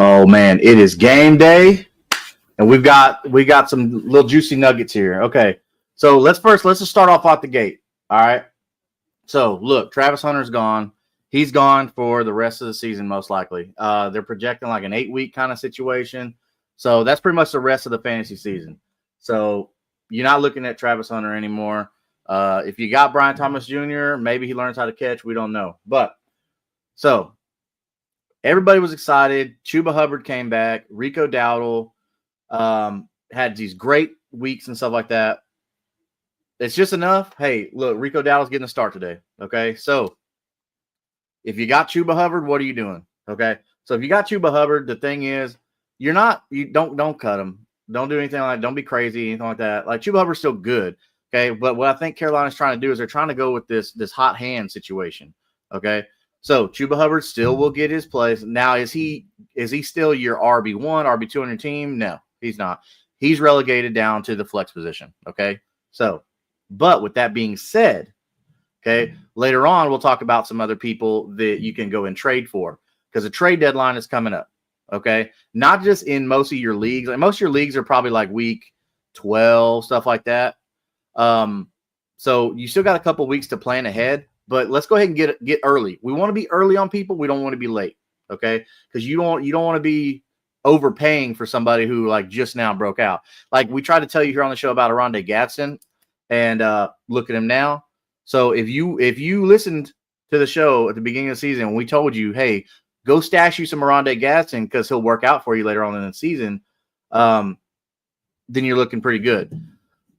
Oh man, it is game day, and we got some little juicy nuggets here. Okay, so let's just start off the gate. All right. So look, Travis Hunter's gone. He's gone for the rest of the season, most likely. They're projecting like an 8-week kind of situation. So that's pretty much the rest of the fantasy season. So you're not looking at Travis Hunter anymore. If you got Brian Thomas Jr., maybe he learns how to catch. We don't know. But so everybody was excited. Chuba Hubbard came back. Rico Dowdle had these great weeks and stuff like that. It's just enough. Hey, look, Rico Dowdle's getting a start today. Okay, so if you got Chuba Hubbard, what are you doing? Okay, so if you got Chuba Hubbard, the thing is, you don't cut him. Don't do anything like, don't be crazy, anything like that. Like Chuba Hubbard's still good. Okay, but what I think Carolina's trying to do is they're trying to go with this hot hand situation. Okay, so Chuba Hubbard still will get his place. Now, is he still your RB1, RB2 on your team? No, he's not. He's relegated down to the flex position. Okay, so. But with that being said, okay, later on we'll talk about some other people that you can go and trade for because the trade deadline is coming up. Okay, not just in most of your leagues. Like most of your leagues are probably like week 12, stuff like that. So you still got a couple weeks to plan ahead. But let's go ahead and get early. We want to be early on people. We don't want to be late. Okay, because you don't want to be overpaying for somebody who like just now broke out. Like we tried to tell you here on the show about Aronde Gadsden. And look at him now. So if you listened to the show at the beginning of the season, we told you, hey, go stash you some Aronde Gadsden because he'll work out for you later on in the season. Then you're looking pretty good.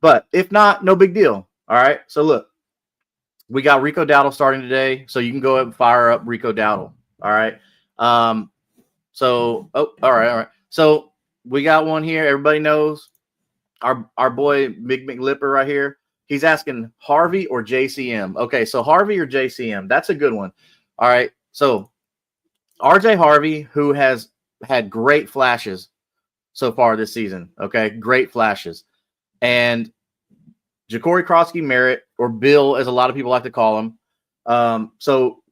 But if not, no big deal. All right. So look, we got Rico Dowdle starting today, so you can go ahead and fire up Rico Dowdle. All right. All right. So we got one here. Everybody knows our boy Big McLipper right here. He's asking Harvey or JCM. Okay, so Harvey or JCM. That's a good one. All right. So RJ Harvey, who has had great flashes so far this season. Okay, great flashes. And Ja'Cory Krosky-Merritt, or Bill, as a lot of people like to call him. So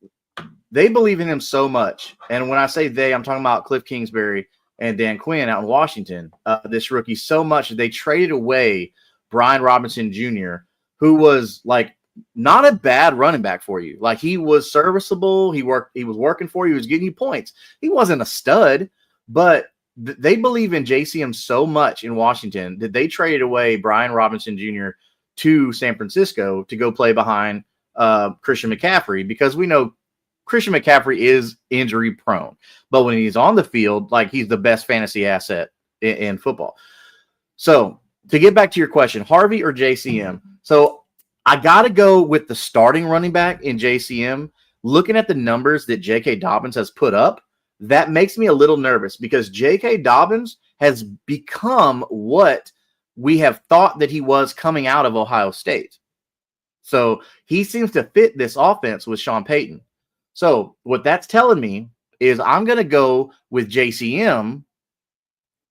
they believe in him so much. And when I say they, I'm talking about Cliff Kingsbury and Dan Quinn out in Washington, this rookie, so much that they traded away Brian Robinson Jr., who was like not a bad running back for you. Like he was serviceable. He was working for you. He was getting you points. He wasn't a stud, but they believe in JCM so much in Washington that they traded away Brian Robinson Jr. to San Francisco to go play behind Christian McCaffrey, because we know Christian McCaffrey is injury prone, but when he's on the field, like he's the best fantasy asset in football. So to get back to your question, Harvey or JCM. So I got to go with the starting running back in JCM. Looking at the numbers that J.K. Dobbins has put up, that makes me a little nervous because J.K. Dobbins has become what we have thought that he was coming out of Ohio State. So he seems to fit this offense with Sean Payton. So what that's telling me is I'm going to go with JCM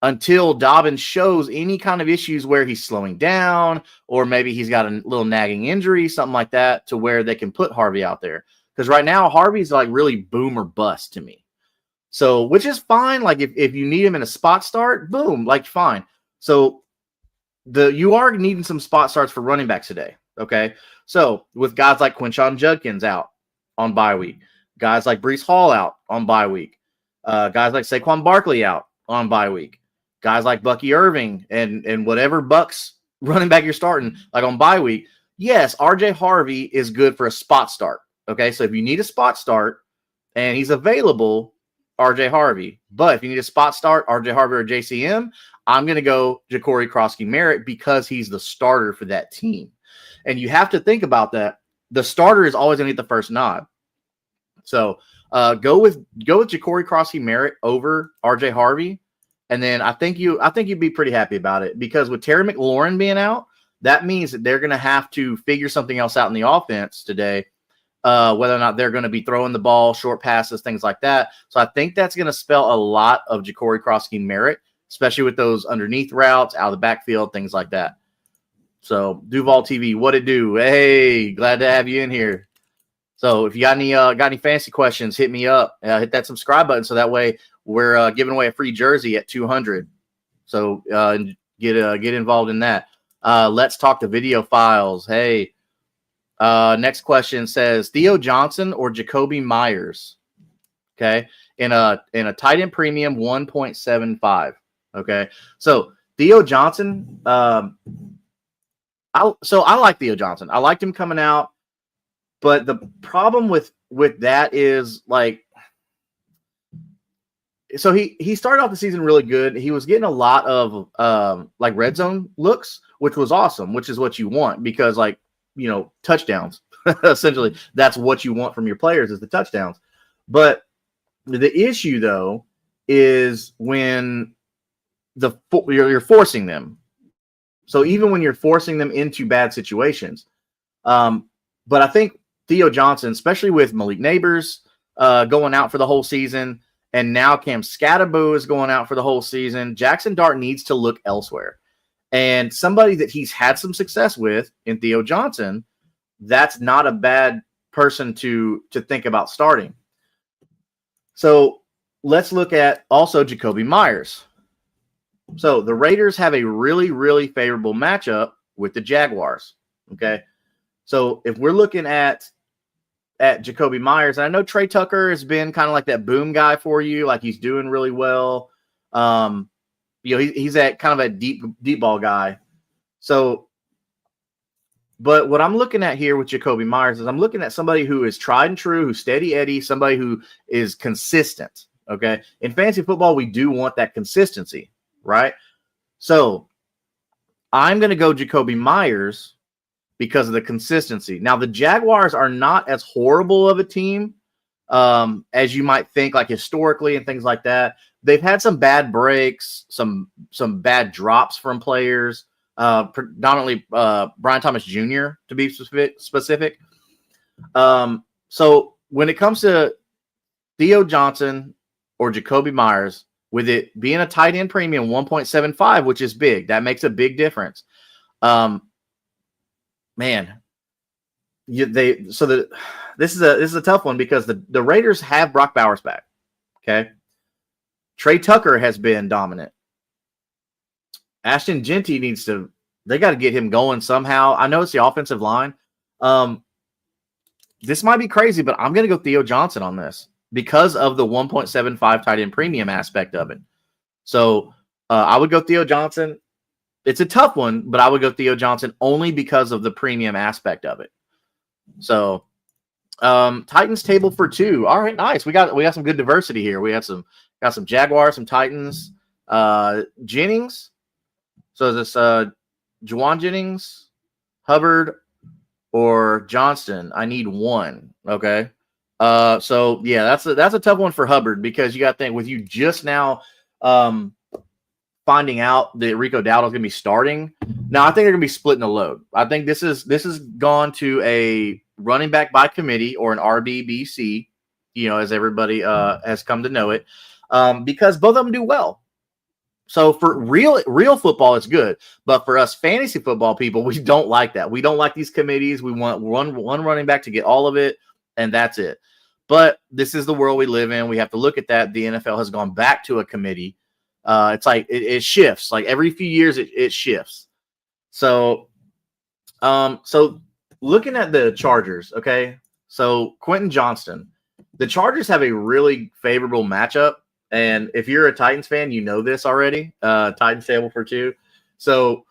until Dobbins shows any kind of issues where he's slowing down, or maybe he's got a little nagging injury, something like that, to where they can put Harvey out there. Because right now, Harvey's like really boom or bust to me. So, which is fine. Like if you need him in a spot start, boom, like fine. So you are needing some spot starts for running backs today. Okay. So with guys like Quinshon Judkins out on bye week, guys like Breece Hall out on bye week, guys like Saquon Barkley out on bye week, guys like Bucky Irving and whatever Bucks running back you're starting, like on bye week, yes, RJ Harvey is good for a spot start. Okay, so if you need a spot start and he's available, RJ Harvey. But if you need a spot start, RJ Harvey or JCM, I'm going to go Ja'Cory Krosky-Merritt because he's the starter for that team. And you have to think about that. The starter is always going to get the first nod. So go with Ja'Cory Krosky-Merritt over RJ Harvey. And then I think you'd be pretty happy about it, because with Terry McLaurin being out, that means that they're going to have to figure something else out in the offense today, whether or not they're going to be throwing the ball, short passes, things like that. So I think that's going to spell a lot of Ja'Cory Krosky-Merritt, especially with those underneath routes, out of the backfield, things like that. So Duval TV, what it do? Hey, glad to have you in here. So if you got any fantasy questions, hit me up. Hit that subscribe button so that way we're giving away a free jersey at 200. So get involved in that. Let's talk to video files. Hey, next question says Theo Johnson or Jacoby Myers. Okay, in a tight end premium 1.75. Okay, so Theo Johnson. I like Theo Johnson. I liked him coming out, but the problem with that is like. So he started off the season really good. He was getting a lot of like red zone looks, which was awesome, which is what you want because like, touchdowns, essentially that's what you want from your players is the touchdowns. But the issue though is when you're forcing them. So even when you're forcing them into bad situations. But I think Theo Johnson, especially with Malik Neighbors going out for the whole season, and now Cam Scatterbo is going out for the whole season. Jackson Dart needs to look elsewhere. And somebody that he's had some success with in Theo Johnson, that's not a bad person to think about starting. So let's look at also Jacoby Myers. So the Raiders have a really, really favorable matchup with the Jaguars. Okay. So if we're looking at Jacoby Myers, and I know Trey Tucker has been kind of like that boom guy for you, like he's doing really well. He's that kind of a deep ball guy. So, but what I'm looking at here with Jacoby Myers is I'm looking at somebody who is tried and true, who's steady Eddie, somebody who is consistent. Okay, in fantasy football, we do want that consistency, right? So, I'm going to go Jacoby Myers because of the consistency. Now, the Jaguars are not as horrible of a team as you might think, like historically and things like that. They've had some bad breaks, some bad drops from players, predominantly Brian Thomas Jr., to be specific. So when it comes to Theo Johnson or Jacoby Myers, with it being a tight end premium 1.75, which is big, that makes a big difference. Man, this is a tough one because the Raiders have Brock Bowers back. Okay, Trey Tucker has been dominant. Ashton Genty they got to get him going somehow. I know it's the offensive line. This might be crazy, but I'm going to go Theo Johnson on this because of the 1.75 tight end premium aspect of it. So I would go Theo Johnson. It's a tough one, but I would go Theo Johnson only because of the premium aspect of it. So Titans table for 2. All right, nice. We got some good diversity here. We got some Jaguars, some Titans, Jennings. So is this Juwan Jennings, Hubbard, or Johnston? I need one. Okay. So yeah, that's a tough one for Hubbard because you got to think with you just now finding out that Rico Dowdle's going to be starting. Now I think they're going to be splitting the load. I think this is gone to a running back by committee or an RBBC, as everybody has come to know it, because both of them do well. So for real football, it's good. But for us fantasy football people, we don't like that. We don't like these committees. We want one running back to get all of it, and that's it. But this is the world we live in. We have to look at that. The NFL has gone back to a committee. It's like it shifts. Like every few years, it shifts. So, so looking at the Chargers, okay. So Quentin Johnston, the Chargers have a really favorable matchup. And if you're a Titans fan, you know this already. Titans table for 2. So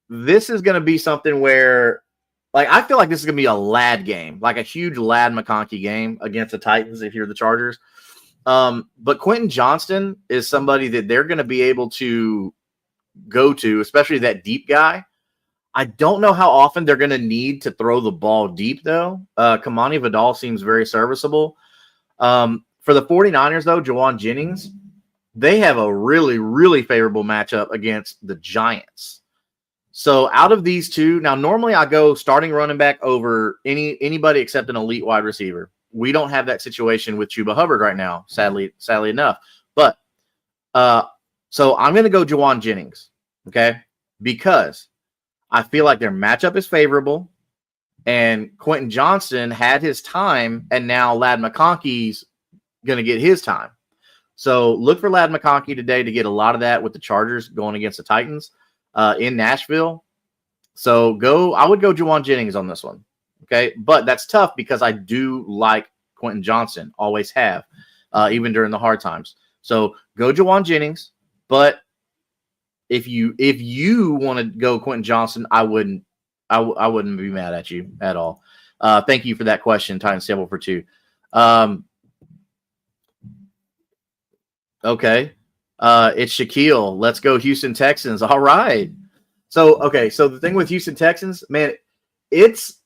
this is going to be something where, like, I feel like this is going to be a Ladd game, like a huge Ladd McConkey game against the Titans if you're the Chargers. But Quentin Johnston is somebody that they're going to be able to go to, especially that deep guy. I don't know how often they're going to need to throw the ball deep, though. Kamani Vidal seems very serviceable. For the 49ers, though, Juwan Jennings, they have a really, really favorable matchup against the Giants. So out of these two, now normally I go starting running back over anybody except an elite wide receiver. We don't have that situation with Chuba Hubbard right now, sadly enough. But so I'm going to go Juwan Jennings, okay, because I feel like their matchup is favorable, and Quentin Johnston had his time, and now Ladd McConkey's going to get his time. So look for Ladd McConkey today to get a lot of that with the Chargers going against the Titans in Nashville. So I would go Juwan Jennings on this one. Okay. But that's tough because I do like Quentin Johnson, always have, even during the hard times. So go Juwan Jennings. But if you want to go Quentin Johnson, I wouldn't be mad at you at all. Thank you for that question, Titan Stable for 2. Okay. It's Shaquille. Let's go Houston Texans. All right. So the thing with Houston Texans, man, it's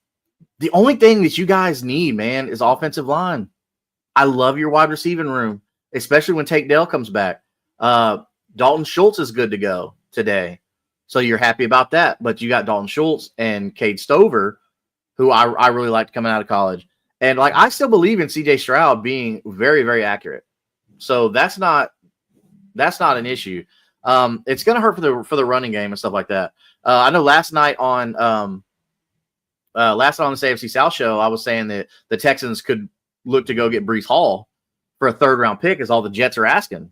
the only thing that you guys need, man, is offensive line. I love your wide receiving room, especially when Tate Dell comes back. Dalton Schultz is good to go today. So you're happy about that. But you got Dalton Schultz and Cade Stover, who I really liked coming out of college. And I still believe in CJ Stroud being very, very accurate. So that's not an issue. It's going to hurt for the running game and stuff like that. I know last night on the AFC South show, I was saying that the Texans could look to go get Breece Hall for a 3rd-round pick, is all the Jets are asking.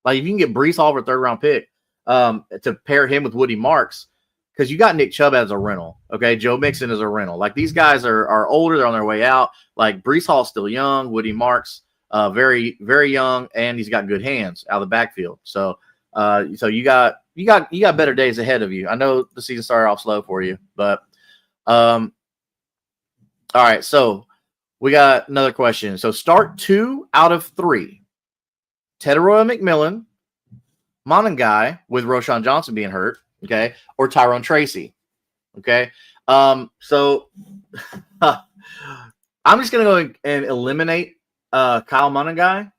If you can get Breece Hall for a 3rd-round pick to pair him with Woody Marks, because you got Nick Chubb as a rental. Okay, Joe Mixon is a rental. These guys are older, they're on their way out. Breece Hall's still young, Woody Marks very, very young, and he's got good hands out of the backfield. So you got better days ahead of you. I know the season started off slow for you, but all right. So we got another question. So start 2 out of 3. Teteroy McMillan, Monangai with Roshan Johnson being hurt, okay, or Tyrone Tracy, okay. So I'm just gonna go and eliminate Kyle Monangai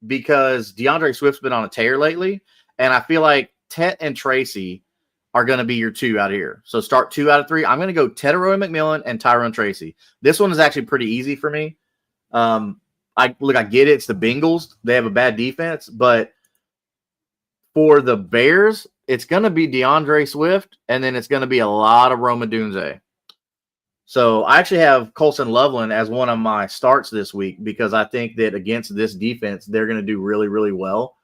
because DeAndre Swift's been on a tear lately, and I feel like Tet and Tracy are going to be your 2 out here. So start 2 out of 3. I'm going to go Teteroy McMillan and Tyrone Tracy. This one is actually pretty easy for me. I get it. It's the Bengals. They have a bad defense, but for the Bears, it's going to be DeAndre Swift, and then it's going to be a lot of Rome Odunze. So I actually have Colson Loveland as one of my starts this week because I think that against this defense, they're going to do really, really well.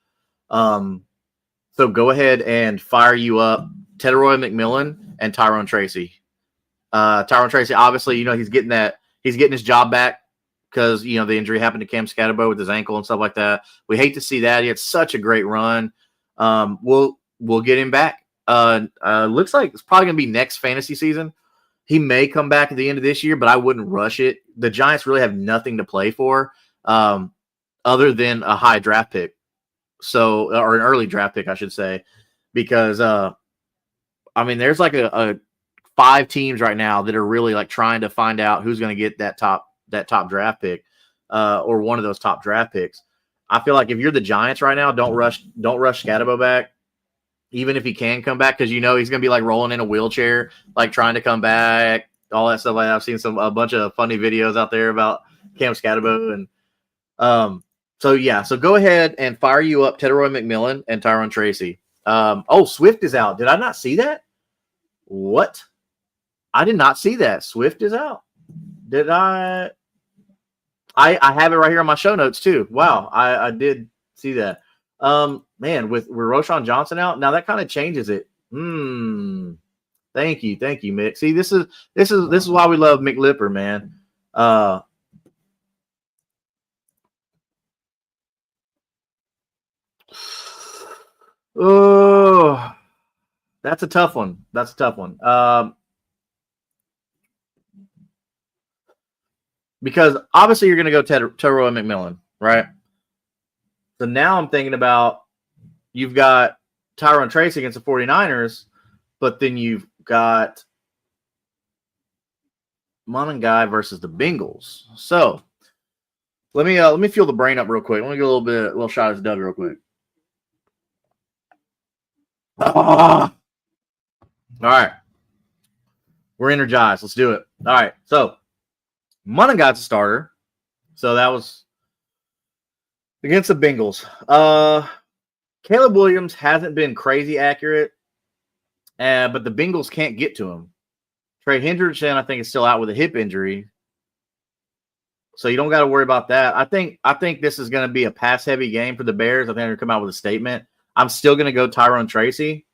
So go ahead and fire you up Teteroy McMillan and Tyrone Tracy. Tyrone Tracy, obviously, he's getting his job back because, the injury happened to Cam Scatterbo with his ankle and stuff like that. We hate to see that. He had such a great run. We'll get him back. Looks like it's probably going to be next fantasy season. He may come back at the end of this year, but I wouldn't rush it. The Giants really have nothing to play for other than a high draft pick. Or an early draft pick, I should say, because there's a 5 teams right now that are really trying to find out who's going to get that top draft pick or one of those top draft picks. I feel like if you're the Giants right now, don't rush Scatterbo back, even if he can come back, because he's going to be rolling in a wheelchair, trying to come back, all that stuff. I've seen a bunch of funny videos out there about Cam Scatterbo, and so go ahead and fire you up Teteroy McMillan and Tyrone Tracy. Swift is out. Did I not see that? What? I did not see that. Swift is out. Did I? I have it right here on my show notes too. Wow, I did see that. Man, with Roshan Johnson out, now that kind of changes it. Thank you, Mick. See, this is why we love Mick Lipper, man. Oh, that's a tough one. Because obviously you're going to go Teteroy McMillan, right? So now I'm thinking about you've got Tyrone Tracy against the 49ers, but then you've got Monangai versus the Bengals. So let me fuel the brain up real quick. Let me get a little shot of this W real quick. All right. We're energized. Let's do it. All right. So Monangai's a starter. So that was against the Bengals. Caleb Williams hasn't been crazy accurate, but the Bengals can't get to him. Trey Hendrickson, I think, is still out with a hip injury. So you don't got to worry about that. I think this is going to be a pass heavy game for the Bears. I think they're going to come out with a statement. I'm still going to go Tyrone Tracy,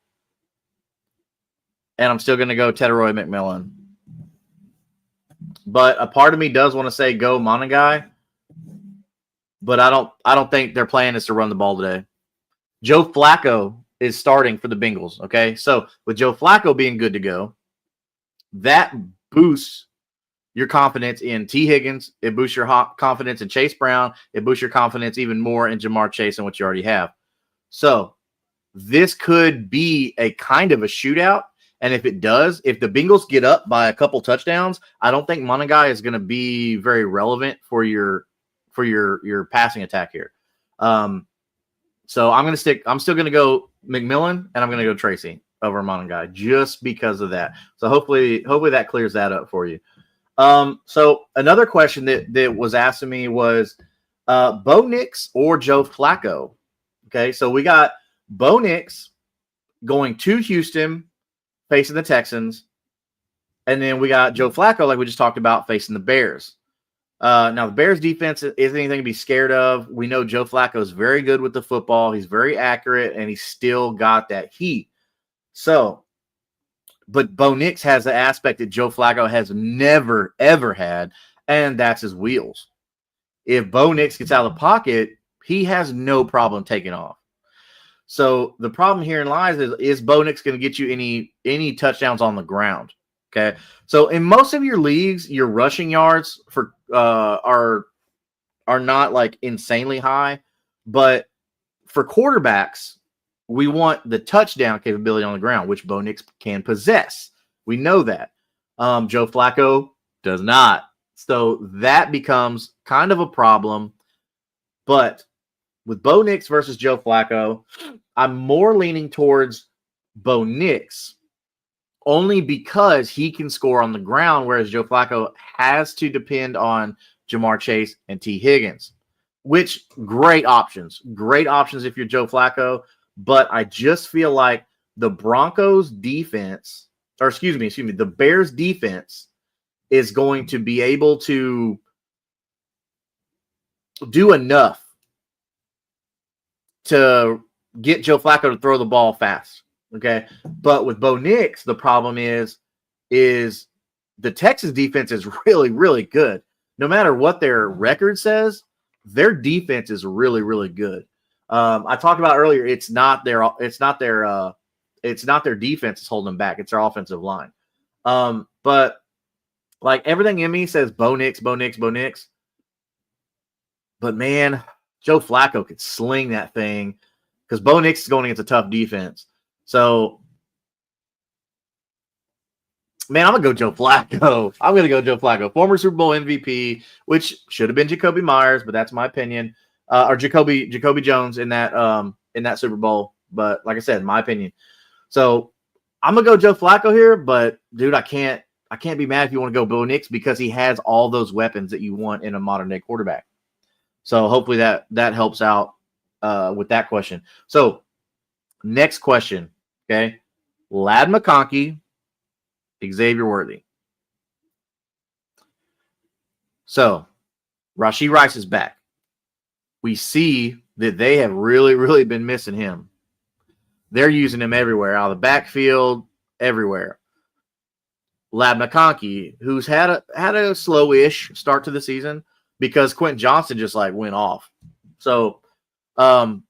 and I'm still going to go Tedderoy McMillan. But a part of me does want to say go Monangai, but I don't think their plan is to run the ball today. Joe Flacco is starting for the Bengals. Okay, so with Joe Flacco being good to go, that boosts your confidence in T. Higgins. It boosts your confidence in Chase Brown. It boosts your confidence even more in Jamar Chase than what you already have. So this could be a kind of a shootout. And if it does, if the Bengals get up by a couple touchdowns, I don't think Monangai is going to be very relevant for your passing attack here. So I'm still going to go McMillan, and I'm going to go Tracy over Monangai just because of that. So hopefully that clears that up for you. So another question that was asked to me was Bo Nix or Joe Flacco. Okay, so we got Bo Nix going to Houston, facing the Texans, and then we got Joe Flacco, like we just talked about, facing the Bears. Now, the Bears defense isn't anything to be scared of. We know Joe Flacco is very good with the football. He's very accurate, and he's still got that heat. So, but Bo Nix has the aspect that Joe Flacco has never, ever had, and that's his wheels. If Bo Nix gets out of the pocket, he has no problem taking off. So the problem herein lies is Bo Nix going to get you any touchdowns on the ground? Okay, so in most of your leagues, your rushing yards for are not like insanely high, but for quarterbacks, we want the touchdown capability on the ground, which Bo Nix can possess. We know that. Joe Flacco does not. So that becomes kind of a problem. But with Bo Nix versus Joe Flacco, I'm more leaning towards Bo Nix only because he can score on the ground, whereas Joe Flacco has to depend on Jamar Chase and T. Higgins, which great options if you're Joe Flacco. But I just feel like the Broncos defense, or excuse me, the Bears defense is going to be able to do enough to get Joe Flacco to throw the ball fast. Okay. But with Bo Nix, the problem is the Texas defense is really, really good. No matter what their record says, their defense is really, really good. I talked about earlier, it's not their defense is holding them back. It's their offensive line. But like everything in me says Bo Nix. But man, Joe Flacco could sling that thing because Bo Nix is going against a tough defense. So, man, I'm going to go Joe Flacco. Former Super Bowl MVP, which should have been Jacoby Myers, but that's my opinion. Or Jacoby Jones in that Super Bowl. But like I said, my opinion. So I'm going to go Joe Flacco here, but dude, I can't be mad if you want to go Bo Nix because he has all those weapons that you want in a modern day quarterback. So hopefully that helps out with that question. So next question, okay? Ladd McConkey, Xavier Worthy. So Rashee Rice is back. We see that they have really, really been missing him. They're using him everywhere, out of the backfield, everywhere. Ladd McConkey, who's had a slow-ish start to the season because Quentin Johnson just like went off. So I'm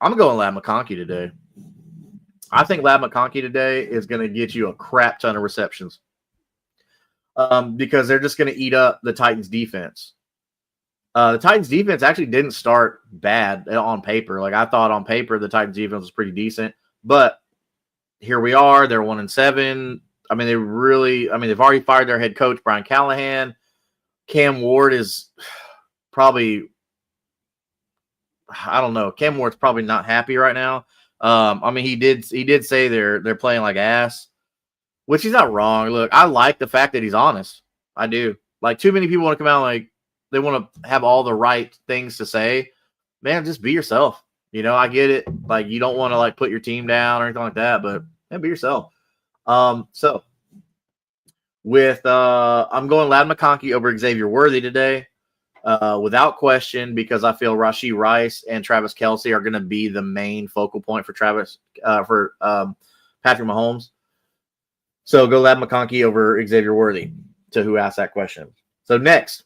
going Ladd McConkey today. I think Ladd McConkey today is going to get you a crap ton of receptions because they're just going to eat up the Titans defense. The Titans defense actually didn't start bad on paper. Like I thought on paper, the Titans defense was pretty decent, but here we are. They're 1-7. I mean, they've already fired their head coach, Brian Callahan. Cam Ward is probably, I don't know. Cam Ward's probably not happy right now. I mean, he did say they're playing like ass, which he's not wrong. Look, I like the fact that he's honest. I do. Like too many people want to come out like they want to have all the right things to say. Man, just be yourself. You know, I get it. Like you don't want to like put your team down or anything like that, but be yourself. So I'm going Lad McConkey over Xavier Worthy today, without question, because I feel Rashee Rice and Travis Kelce are going to be the main focal point for Patrick Mahomes. So go Lad McConkey over Xavier Worthy, to who asked that question. So next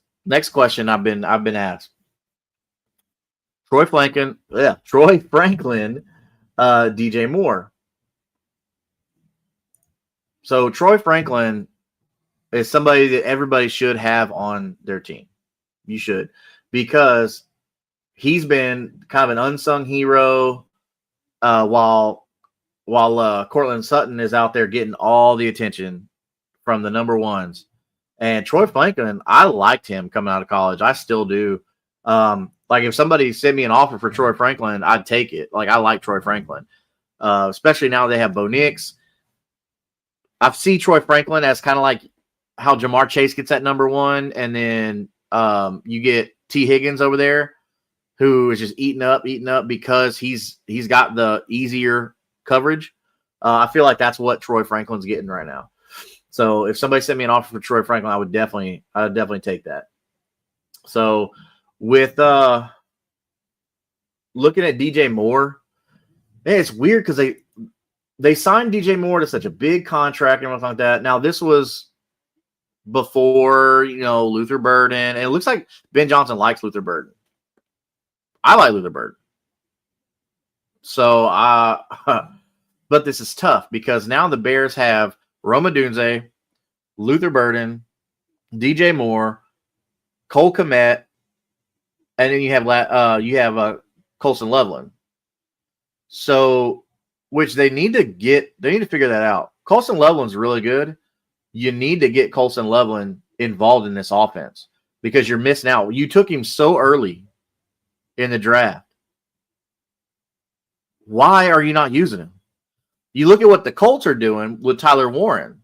question I've been asked. Troy Franklin, DJ Moore. So Troy Franklin is somebody that everybody should have on their team. You should, because he's been kind of an unsung hero, while Cortland Sutton is out there getting all the attention from the number ones. And Troy Franklin, I liked him coming out of college. I still do. Like if somebody sent me an offer for Troy Franklin, I'd take it. Like I like Troy Franklin, especially now they have Bo Nix. I see Troy Franklin as kind of like how Jamar Chase gets at number one, and then you get T. Higgins over there, who is just eating up because he's got the easier coverage. I feel like that's what Troy Franklin's getting right now. So if somebody sent me an offer for Troy Franklin, I would definitely take that. So with looking at DJ Moore, man, it's weird because they signed DJ Moore to such a big contract and everything like that. Now this was before, Luther Burden, and it looks like Ben Johnson likes Luther Burden. I like Luther Burden. So but this is tough because now the Bears have Rome Odunze, Luther Burden, DJ Moore, Cole Kmet, and then you have Colson Loveland. So, which they need to figure that out. Colson Loveland's really good. You need to get Colson Loveland involved in this offense because you're missing out. You took him so early in the draft. Why are you not using him? You look at what the Colts are doing with Tyler Warren.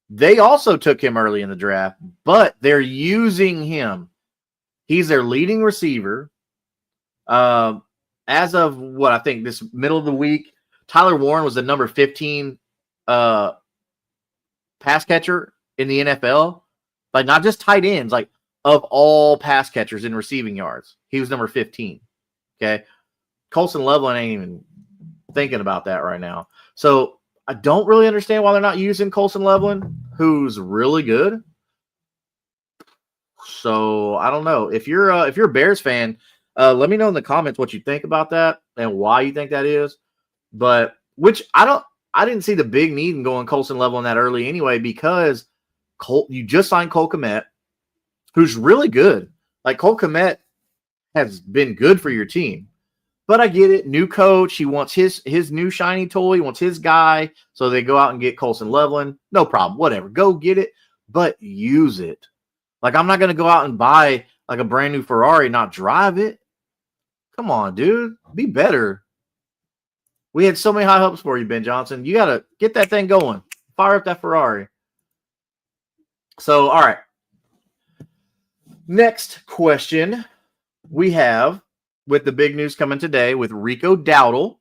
They also took him early in the draft, but they're using him. He's their leading receiver. As of what I think this middle of the week, Tyler Warren was the number 15 pass catcher in the NFL. Like not just tight ends, like of all pass catchers in receiving yards. He was number 15. Okay. Colson Loveland ain't even thinking about that right now. So I don't really understand why they're not using Colson Loveland, who's really good. So I don't know. If you're a Bears fan, let me know in the comments what you think about that and why you think that is. But which I didn't see the big need in going Colson Loveland that early anyway, because you just signed Cole Kmet, who's really good. Like Cole Kmet has been good for your team. But I get it. New coach. He wants his new shiny toy. He wants his guy. So they go out and get Colson Loveland. No problem. Whatever. Go get it. But use it. Like, I'm not going to go out and buy like a brand new Ferrari, not drive it. Come on, dude. Be better. We had so many high hopes for you, Ben Johnson. You got to get that thing going. Fire up that Ferrari. So, all right. Next question we have, with the big news coming today with Rico Dowdle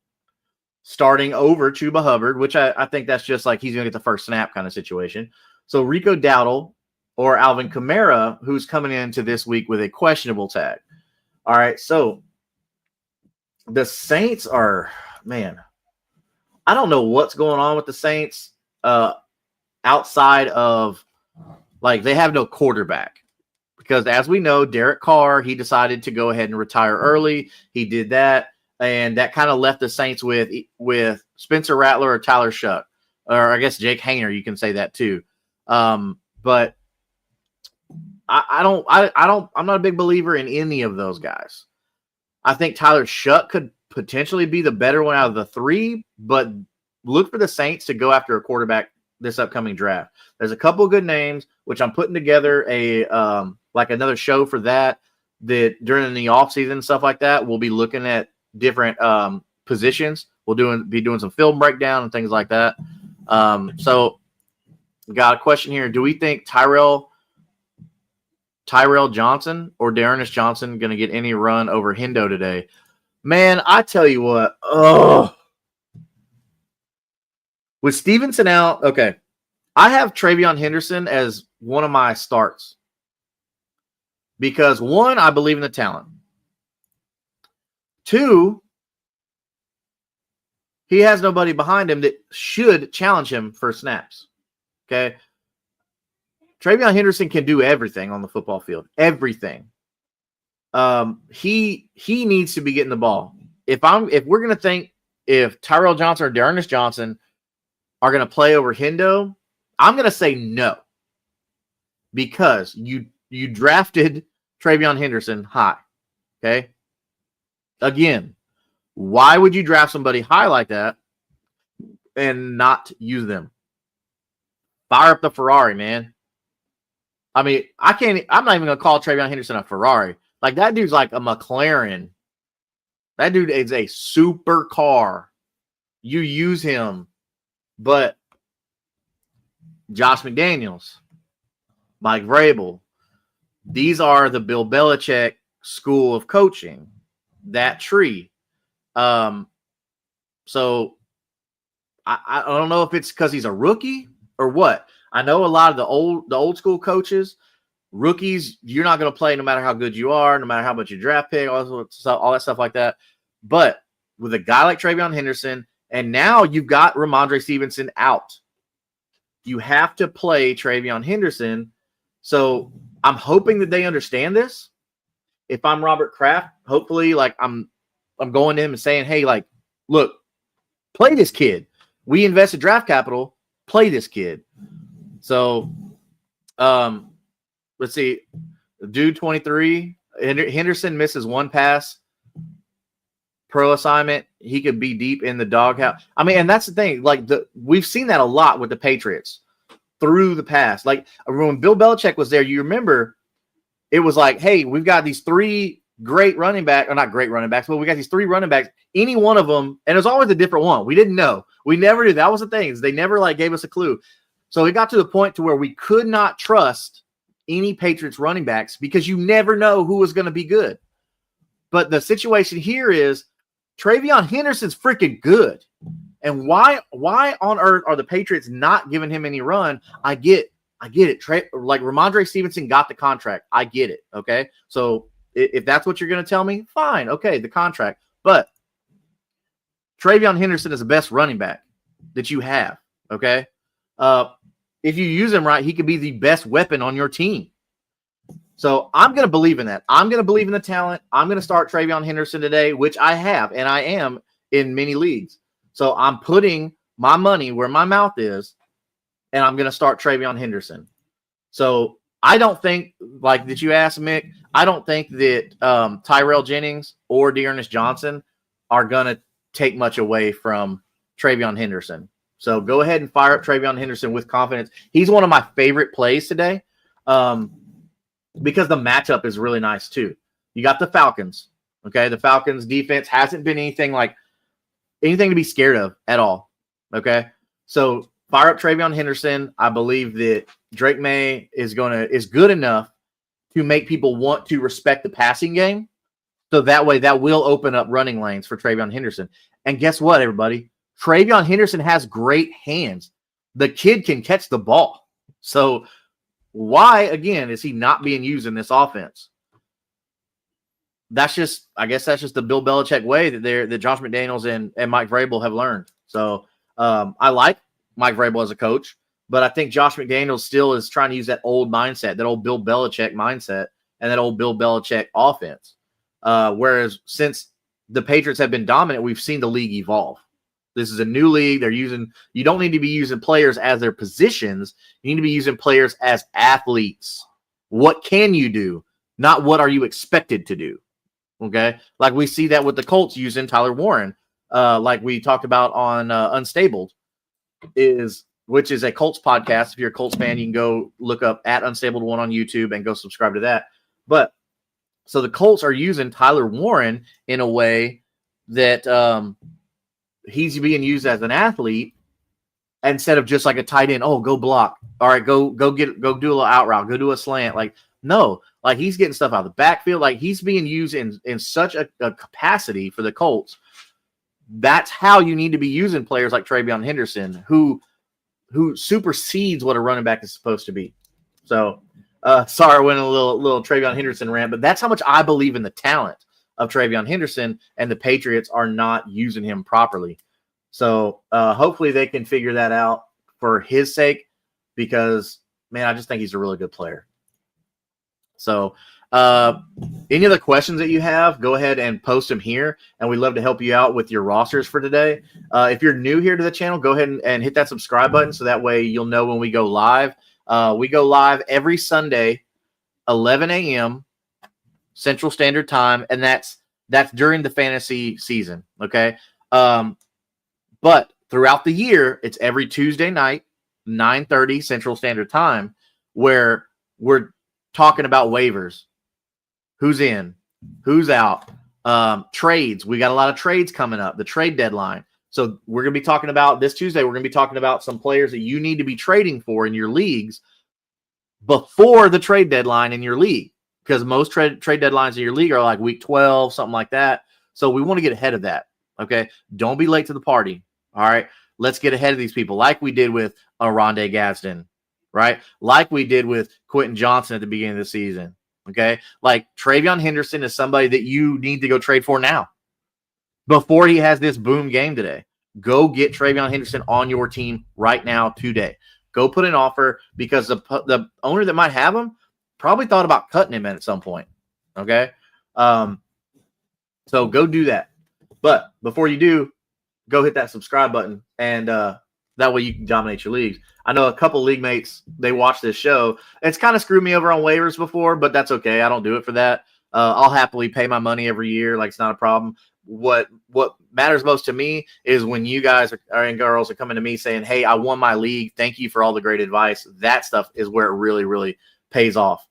starting over Chuba Hubbard, which I think that's just like he's going to get the first snap kind of situation. So Rico Dowdle or Alvin Kamara, who's coming into this week with a questionable tag. All right, so the Saints are, man, I don't know what's going on with the Saints outside of, like, they have no quarterback. Because as we know, Derek Carr, he decided to go ahead and retire early. He did that, and that kind of left the Saints with Spencer Rattler or Tyler Shuck, or I guess Jake Hayner. You can say that too. But I'm not a big believer in any of those guys. I think Tyler Shuck could potentially be the better one out of the three, but look for the Saints to go after a quarterback this upcoming draft. There's a couple of good names, which I'm putting together like another show for that during the offseason and stuff like that. We'll be looking at different positions. We'll be doing some film breakdown and things like that. So got a question here. Do we think Tyrell Johnson or D'Ernest Johnson going to get any run over Hendo today? Man, I tell you what. With Stevenson out, okay. I have Travion Henderson as one of my starts because, one, I believe in the talent. Two, he has nobody behind him that should challenge him for snaps. Okay. Travion Henderson can do everything on the football field. Everything. He needs to be getting the ball. If we're gonna think if Tyrell Johnson or D'Ernest Johnson are gonna play over Hendo, I'm gonna say no. Because you drafted Travion Henderson high. Okay. Again, why would you draft somebody high like that and not use them? Fire up the Ferrari, man. I mean, I'm not even going to call Travion Henderson a Ferrari. Like, that dude's like a McLaren. That dude is a super car. You use him. But Josh McDaniels, Mike Vrabel, these are the Bill Belichick school of coaching. That tree. So I don't know if it's because he's a rookie or what. I know a lot of the old school coaches, rookies, you're not going to play no matter how good you are, no matter how much you draft pick, all that stuff like that. But with a guy like Travion Henderson, and now you've got Ramondre Stevenson out, you have to play Travion Henderson. So I'm hoping that they understand this. If I'm Robert Kraft, hopefully, like I'm going to him and saying, hey, like, look, play this kid. We invested draft capital. Play this kid. So, let's see. Dude 23. Henderson misses one pass. Pro assignment. He could be deep in the doghouse. I mean, and that's the thing. Like, we've seen that a lot with the Patriots through the past. Like, when Bill Belichick was there, you remember it was like, hey, we've got these three great running backs, or not great running backs, but we got these three running backs. Any one of them, and it was always a different one. We didn't know. We never knew. That was the thing. They never like gave us a clue. So it got to the point to where we could not trust any Patriots running backs because you never know who was going to be good. But the situation here is Travion Henderson's freaking good. And why on earth are the Patriots not giving him any run? I get it. Like Ramondre Stevenson got the contract. I get it. Okay. So if that's what you're going to tell me, fine. Okay. The contract. But Travion Henderson is the best running back that you have. Okay. If you use him right, he could be the best weapon on your team. So I'm going to believe in that. I'm going to believe in the talent. I'm going to start Travion Henderson today, which I have, and I am in many leagues. So I'm putting my money where my mouth is, and I'm going to start Travion Henderson. So I don't think, like that you asked, Mick, I don't think that Tyrell Jennings or D'Ernest Johnson are going to take much away from Travion Henderson. So go ahead and fire up Travion Henderson with confidence. He's one of my favorite plays today because the matchup is really nice too. You got the Falcons. Okay, the Falcons defense hasn't been anything to be scared of at all. Okay, so fire up Travion Henderson. I believe that Drake May is good enough to make people want to respect the passing game. So that way, that will open up running lanes for Travion Henderson. And guess what, everybody? Travion Henderson has great hands. The kid can catch the ball. So why, again, is he not being used in this offense? I guess that's just the Bill Belichick way that Josh McDaniels and Mike Vrabel have learned. So I like Mike Vrabel as a coach, but I think Josh McDaniels still is trying to use that old mindset, that old Bill Belichick mindset, and that old Bill Belichick offense. Whereas since the Patriots have been dominant, we've seen the league evolve. This is a new league. You don't need to be using players as their positions. You need to be using players as athletes. What can you do? Not what are you expected to do. Okay. Like we see that with the Colts using Tyler Warren. Like we talked about on Unstabled, which is a Colts podcast. If you're a Colts fan, you can go look up at Unstabled1 on YouTube and go subscribe to that. But so the Colts are using Tyler Warren in a way that he's being used as an athlete instead of just like a tight end. Oh, go block. All right, go do a little out route. Go do a slant. Like, no, like he's getting stuff out of the backfield. Like he's being used in such a capacity for the Colts. That's how you need to be using players like Travion Henderson, who who supersedes what a running back is supposed to be. So, sorry, I went a little TreVeyon Henderson rant, but that's how much I believe in the talent of TreVeyon Henderson, and the Patriots are not using him properly. So, hopefully they can figure that out for his sake, because, man, I just think he's a really good player. So, any other questions that you have, go ahead and post them here, and we'd love to help you out with your rosters for today. If you're new here to the channel, go ahead and hit that subscribe button, so that way you'll know when we go live. We go live every Sunday, 11 a.m. Central Standard Time, and that's during the fantasy season, okay? But throughout the year, it's every Tuesday night, 9:30 Central Standard Time, where we're talking about waivers. Who's in? Who's out? Trades. We got a lot of trades coming up, the trade deadline. So we're going to be talking about this Tuesday. We're going to be talking about some players that you need to be trading for in your leagues before the trade deadline in your league, because most trade deadlines in your league are like week 12, something like that. So we want to get ahead of that. Okay. Don't be late to the party. All right. Let's get ahead of these people, like we did with Rondé Gadsden, right? Like we did with Quentin Johnson at the beginning of the season. Okay. Like TreVeyon Henderson is somebody that you need to go trade for now before he has this boom game today. Go get TreVeyon Henderson on your team right now today. Go put an offer, because the owner that might have him probably thought about cutting him at some point. Okay. So go do that. But before you do, go hit that subscribe button, and that way you can dominate your leagues. I know a couple league mates, they watch this show. It's kind of screwed me over on waivers before, but that's okay. I don't do it for that. I'll happily pay my money every year. Like, it's not a problem. What matters most to me is when you guys and girls are coming to me saying, hey, I won my league. Thank you for all the great advice. That stuff is where it really, really pays off.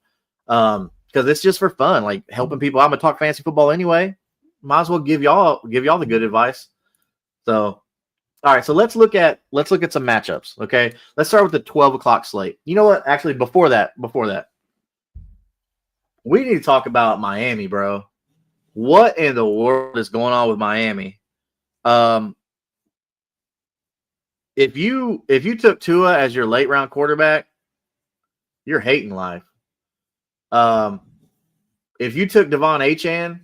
Because it's just for fun, like helping people. I'm going to talk fantasy football anyway. Might as well give y'all the good advice. So, all right, so let's look at some matchups. Okay, let's start with the 12 o'clock slate. You know what? Actually, before that, we need to talk about Miami, bro. What in the world is going on with Miami? If you took Tua as your late round quarterback, you're hating life. If you took Devon Achane,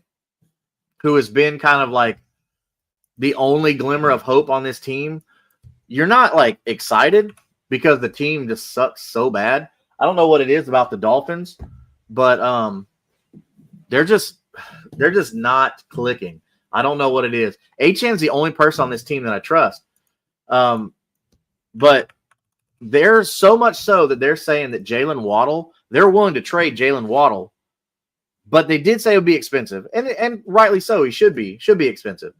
who has been kind of like the only glimmer of hope on this team, you're not like excited, because the team just sucks so bad. I don't know what it is about the Dolphins, but they're just not clicking. I don't know what it is. Achane's the only person on this team that I trust. But there's so much so that they're saying that Jalen Waddle, they're willing to trade Jalen Waddle, but they did say it would be expensive, and rightly so. He should be expensive.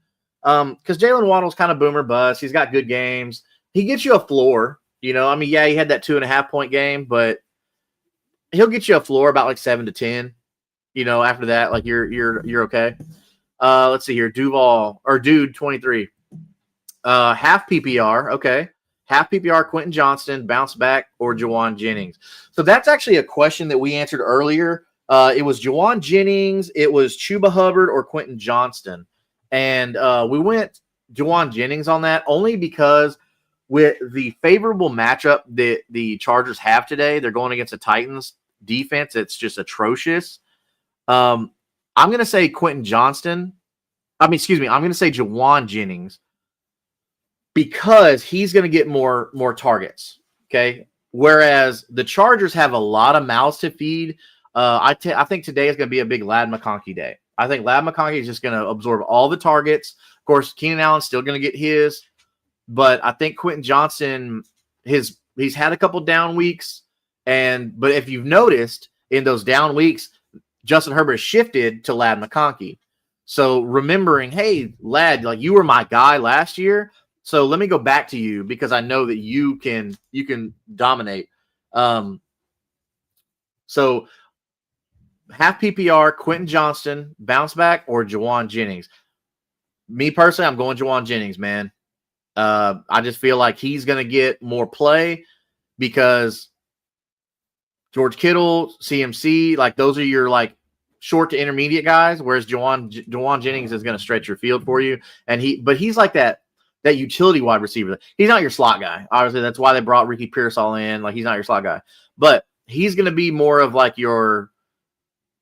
Because Jalen Waddle's kind of boomer bust. He's got good games. He gets you a floor. You know, I mean, yeah, he had that 2.5 point game, but he'll get you a floor about like 7 to 10. You know, after that, like you're okay. Let's see here. Dude 23. Half PPR, okay. Half PPR, Quentin Johnston, bounce back, or Juwan Jennings. So that's actually a question that we answered earlier. It was Juwan Jennings, it was Chuba Hubbard, or Quentin Johnston. And we went Juwan Jennings on that only because with the favorable matchup that the Chargers have today, they're going against the Titans defense. It's just atrocious. I'm going to say Quentin Johnston. I'm going to say Juwan Jennings, because he's going to get more targets. Okay. Whereas the Chargers have a lot of mouths to feed. I think today is going to be a big Ladd McConkey day. I think Ladd McConkey is just going to absorb all the targets. Of course, Keenan Allen's still going to get his, but I think Quentin Johnston, he's had a couple down weeks, but if you've noticed in those down weeks, Justin Herbert shifted to Ladd McConkey. So remembering, hey, Ladd, like you were my guy last year, so let me go back to you because I know that you can dominate. So half PPR, Quentin Johnston, bounce back, or Juwan Jennings. Me personally, I'm going Juwan Jennings, man. I just feel like he's going to get more play because George Kittle, CMC, like those are your like short to intermediate guys, whereas Juwan Jennings is going to stretch your field for you. But he's like that that utility wide receiver. He's not your slot guy. Obviously, that's why they brought Ricky Pearsall in. Like, he's not your slot guy. But he's going to be more of like your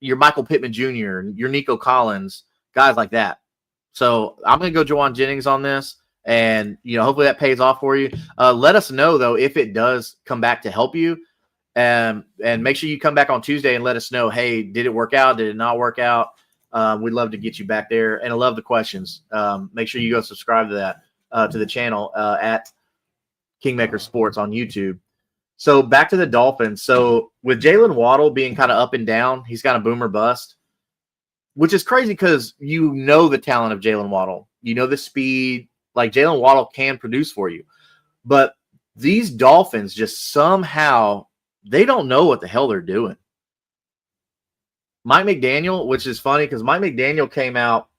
Michael Pittman Jr., your Nico Collins, guys like that. So I'm going to go Jawan Jennings on this, and hopefully that pays off for you. Let us know though if it does come back to help you, and make sure you come back on Tuesday and let us know. Hey, did it work out? Did it not work out? We'd love to get you back there, and I love the questions. Make sure you go subscribe to that to the channel at Kingmaker Sports on YouTube. So back to the Dolphins. So with Jalen Waddle being kind of up and down, he's kind of boom or bust, which is crazy because the talent of Jalen Waddle. The speed. Like, Jalen Waddle can produce for you. But these Dolphins just somehow, they don't know what the hell they're doing. Mike McDaniel, which is funny because Mike McDaniel came out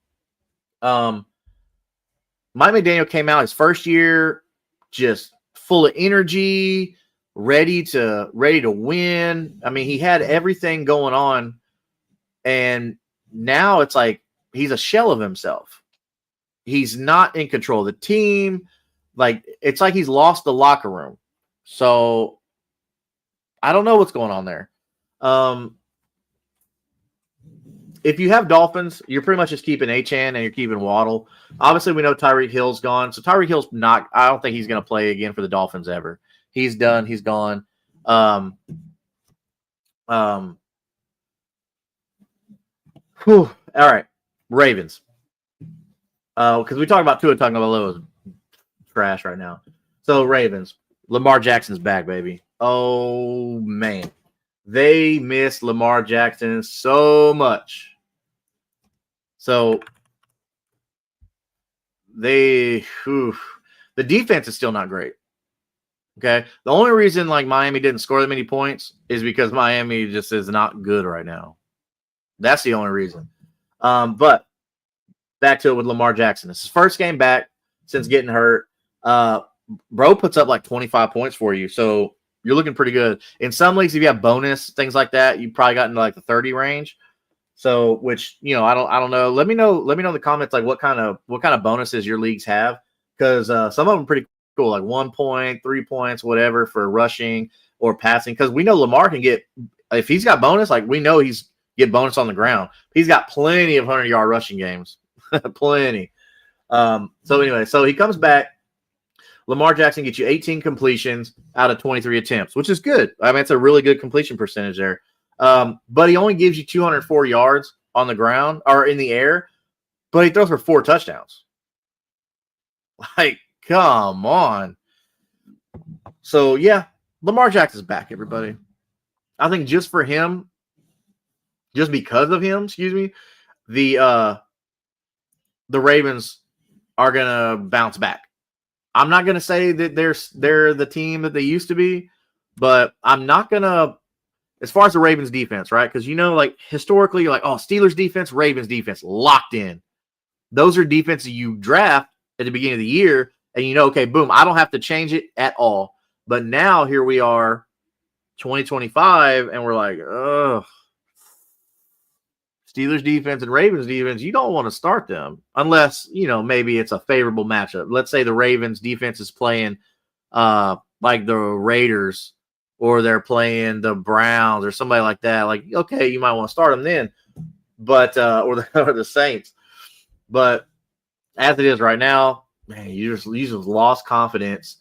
his first year just full of energy, ready to win. I mean, he had everything going on, and now it's like he's a shell of himself. He's not in control of the team. Like, it's like he's lost the locker room. So I don't know what's going on there. If you have Dolphins, you're pretty much just keeping Achane and you're keeping Waddle. Obviously, we know Tyreek Hill's gone. So Tyreek Hill's not – I don't think he's going to play again for the Dolphins ever. He's done. He's gone. All right. Ravens. Because we talked about Tua Tagovailoa is trash right now. So Ravens, Lamar Jackson's back, baby. Oh man, they miss Lamar Jackson so much. So the defense is still not great. Okay, the only reason like Miami didn't score that many points is because Miami just is not good right now. That's the only reason. But back to it with Lamar Jackson. It's his first game back since getting hurt. Bro puts up like 25 points for you, so you're looking pretty good. In some leagues, if you have bonus things like that, you probably got into like the 30 range. So, which I don't know. Let me know in the comments like what kind of bonuses your leagues have, because some of them are pretty cool, like 1 point, 3 points, whatever for rushing or passing. Because we know Lamar can get, if he's got bonus, like we know he's get bonus on the ground. He's got plenty of 100-yard rushing games. Plenty. So anyway, so he comes back. Lamar Jackson gets you 18 completions out of 23 attempts, which is good. I mean, it's a really good completion percentage there. But he only gives you 204 yards on the ground or in the air, but he throws for 4 touchdowns. Like, come on. So yeah, Lamar Jackson's back, everybody. I think just for him, just because of him, the Ravens are gonna bounce back. I'm not gonna say that they're the team that they used to be, but I'm not gonna, as far as the Ravens defense, right? Because like historically, you're like, oh, Steelers defense, Ravens defense, locked in. Those are defenses you draft at the beginning of the year, and okay, boom, I don't have to change it at all. But now here we are, 2025, and we're like, ugh. Steelers defense and Ravens defense, you don't want to start them unless, maybe it's a favorable matchup. Let's say the Ravens defense is playing like the Raiders, or they're playing the Browns or somebody like that. Like, okay, you might want to start them then, but or the Saints. But as it is right now, man, you just lost confidence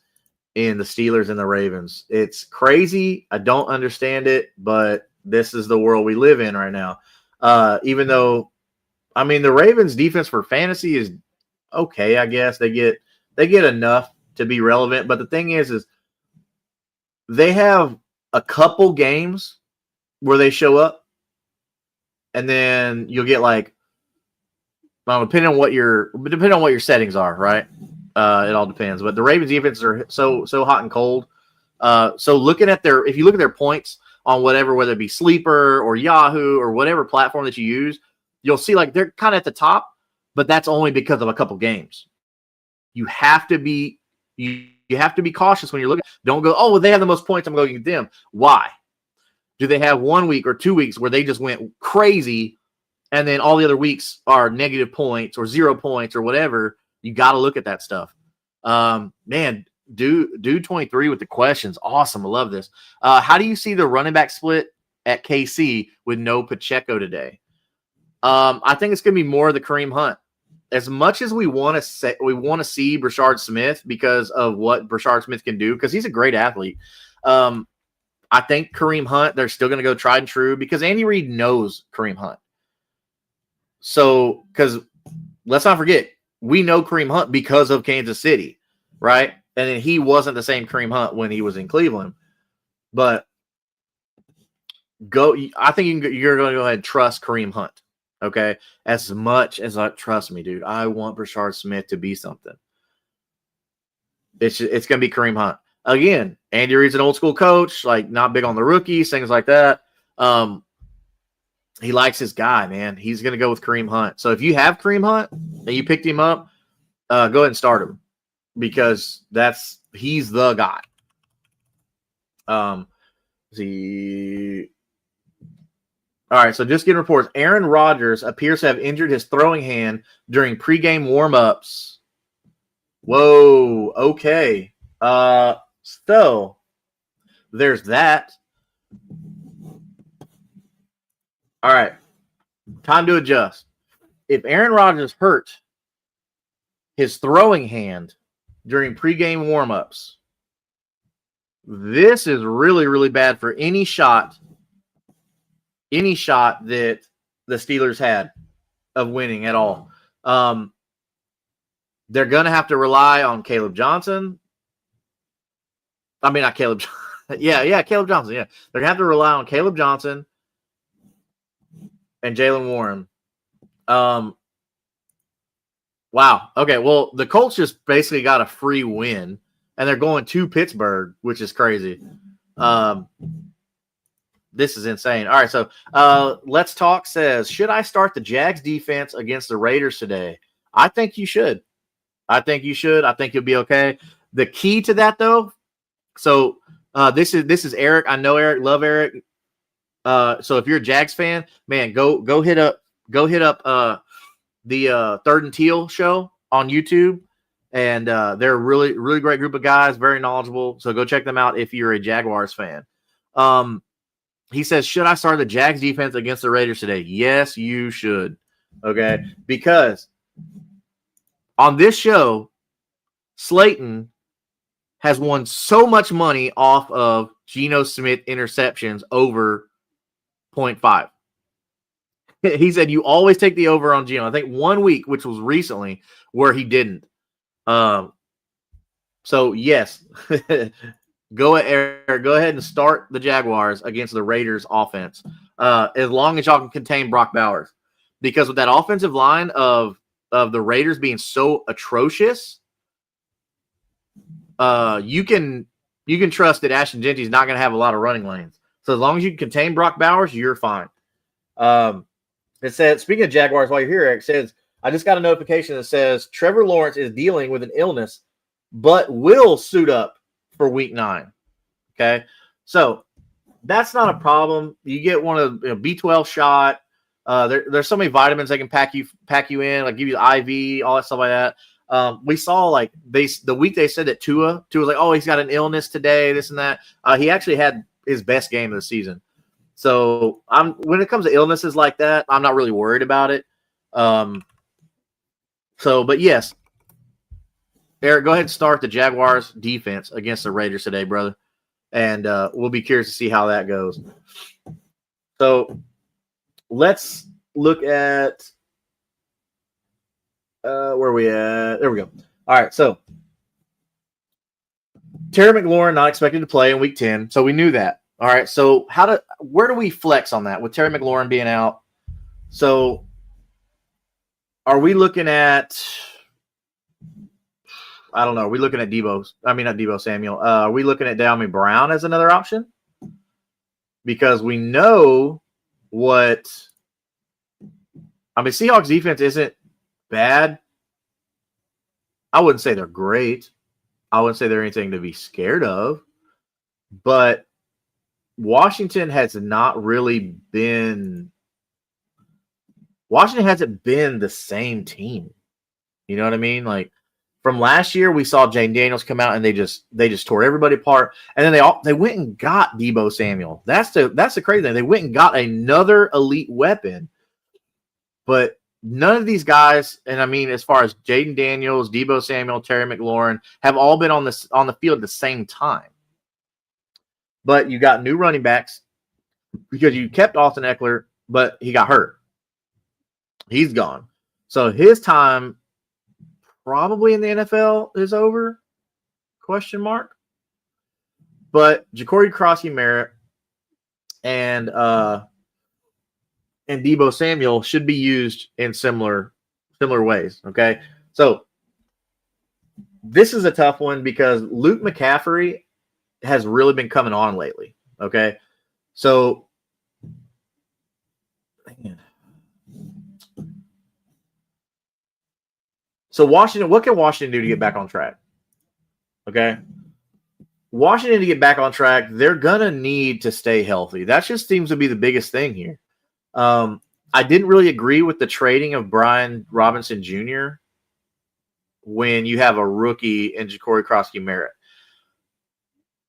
in the Steelers and the Ravens. It's crazy. I don't understand it, but this is the world we live in right now. Even though, I mean, the Ravens defense for fantasy is okay, I guess. They get enough to be relevant. But the thing is they have a couple games where they show up, and then you'll get like, depending on what your settings are, right? It all depends. But the Ravens defenses are so hot and cold. So if you look at their points on whether it be Sleeper or Yahoo or whatever platform that you use, you'll see like they're kind of at the top, but that's only because of a couple games. You have to be cautious when you're looking. Don't go, oh, well, they have the most points, I'm going to get them. Why? Do they have 1 week or 2 weeks where they just went crazy, and then all the other weeks are negative points or 0 points or whatever? You got to look at that stuff. Man, dude 23 with the questions. Awesome. I love this. How do you see the running back split at KC with no Pacheco today? I think it's going to be more of the Kareem Hunt. As much as we want to see Brashard Smith because of what Brashard Smith can do, because he's a great athlete. I think Kareem Hunt, they're still going to go tried and true because Andy Reid knows Kareem Hunt. So, because let's not forget, we know Kareem Hunt because of Kansas City, right? And then he wasn't the same Kareem Hunt when he was in Cleveland. But I think you're going to go ahead and trust Kareem Hunt, okay? As much as trust me, dude, I want Brashard Smith to be something. It's going to be Kareem Hunt. Again, Andy Reid's an old school coach, like not big on the rookies, things like that. He likes his guy, man. He's going to go with Kareem Hunt. So if you have Kareem Hunt and you picked him up, go ahead and start him because he's the guy. All right, so just getting reports. Aaron Rodgers appears to have injured his throwing hand during pregame warm-ups. Whoa, okay. So there's that. All right, time to adjust. If Aaron Rodgers hurt his throwing hand during pregame warmups, this is really, really bad for any shot that the Steelers had of winning at all. They're going to have to rely on Caleb Johnson. I mean, not Caleb. Yeah, Caleb Johnson. Yeah, they're going to have to rely on Caleb Johnson and Jaylen Warren. Wow. Okay, well, the Colts just basically got a free win, and they're going to Pittsburgh, which is crazy. This is insane. All right, so Let's Talk says, should I start the Jags defense against the Raiders today? I think you should. I think you'll be okay. The key to that, though, so this is Eric. I know Eric. Love Eric. So if you're a Jags fan, man, go hit up the Third and Teal show on YouTube, and they're a really, really great group of guys, very knowledgeable. So go check them out if you're a Jaguars fan. He says, should I start the Jags defense against the Raiders today? Yes, you should. Okay, because on this show, Slayton has won so much money off of Geno Smith interceptions over 0.5. He said you always take the over on Geno. I think 1 week, which was recently, where he didn't. So yes, go ahead and start the Jaguars against the Raiders offense. As long as y'all can contain Brock Bowers, because with that offensive line of the Raiders being so atrocious, you can trust that Ashton Genty's not going to have a lot of running lanes. So as long as you can contain Brock Bowers, you're fine. It says, speaking of Jaguars, while you're here, Eric says, I just got a notification that says Trevor Lawrence is dealing with an illness, but will suit up for Week 9. Okay, so that's not a problem. You get one of B12 shot. There's so many vitamins they can pack you in, like give you the IV, all that stuff like that. We saw like the week they said that Tua was like, oh, he's got an illness today, this and that. He actually had his best game of the season. So when it comes to illnesses like that, I'm not really worried about it. But yes, Eric, go ahead and start the Jaguars defense against the Raiders today, brother. And we'll be curious to see how that goes. So let's look at where are we at? There we go. All right, so Terry McLaurin not expected to play in Week 10, so we knew that. All right, so where do we flex on that with Terry McLaurin being out? So are we looking at I don't know. Are we looking at Debo? I mean, not Debo Samuel. Are we looking at Dalmy Brown as another option? Because we know Seahawks defense isn't bad. I wouldn't say they're great. I wouldn't say they're anything to be scared of. But Washington hasn't been the same team. You know what I mean? Like, From last year, we saw Jane Daniels come out and they just tore everybody apart. And then they went and got Deebo Samuel. That's the crazy thing. They went and got another elite weapon. But none of these guys, and I mean, as far as Jaden Daniels, Deebo Samuel, Terry McLaurin, have all been on the field at the same time. But you got new running backs because you kept Austin Eckler, but he got hurt. He's gone. So his time probably in the NFL is over, question mark. But Jacory Crosby-Merritt and Deebo Samuel should be used in similar ways, okay? So this is a tough one because Luke McCaffrey has really been coming on lately, okay? So Washington, what can Washington do to get back on track? Okay. Washington to get back on track, they're going to need to stay healthy. That just seems to be the biggest thing here. I didn't really agree with the trading of Brian Robinson Jr. when you have a rookie in Jacory Crosby-Merritt.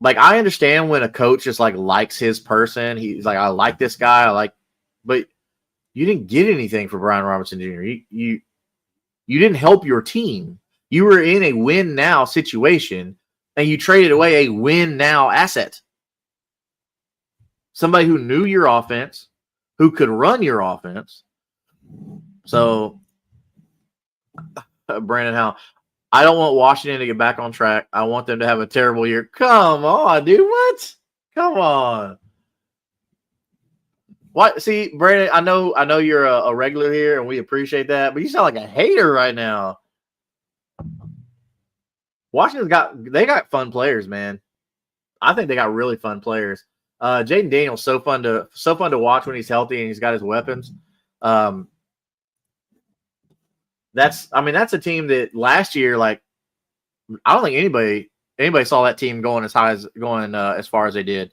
Like, I understand when a coach just like likes his person. He's like, I like this guy. But you didn't get anything for Brian Robinson Jr. You didn't help your team. You were in a win now situation and you traded away a win now asset. Somebody who knew your offense, who could run your offense. So, Brandon Howe, I don't want Washington to get back on track. I want them to have a terrible year. Come on, dude. What? Come on. What? See, Brandon, I know you're a regular here, and we appreciate that, but you sound like a hater right now. Washington's got fun players, man. I think they got really fun players. Jaden Daniels so fun to watch when he's healthy and he's got his weapons. That's a team that last year, like, I don't think anybody saw that team going as far as they did.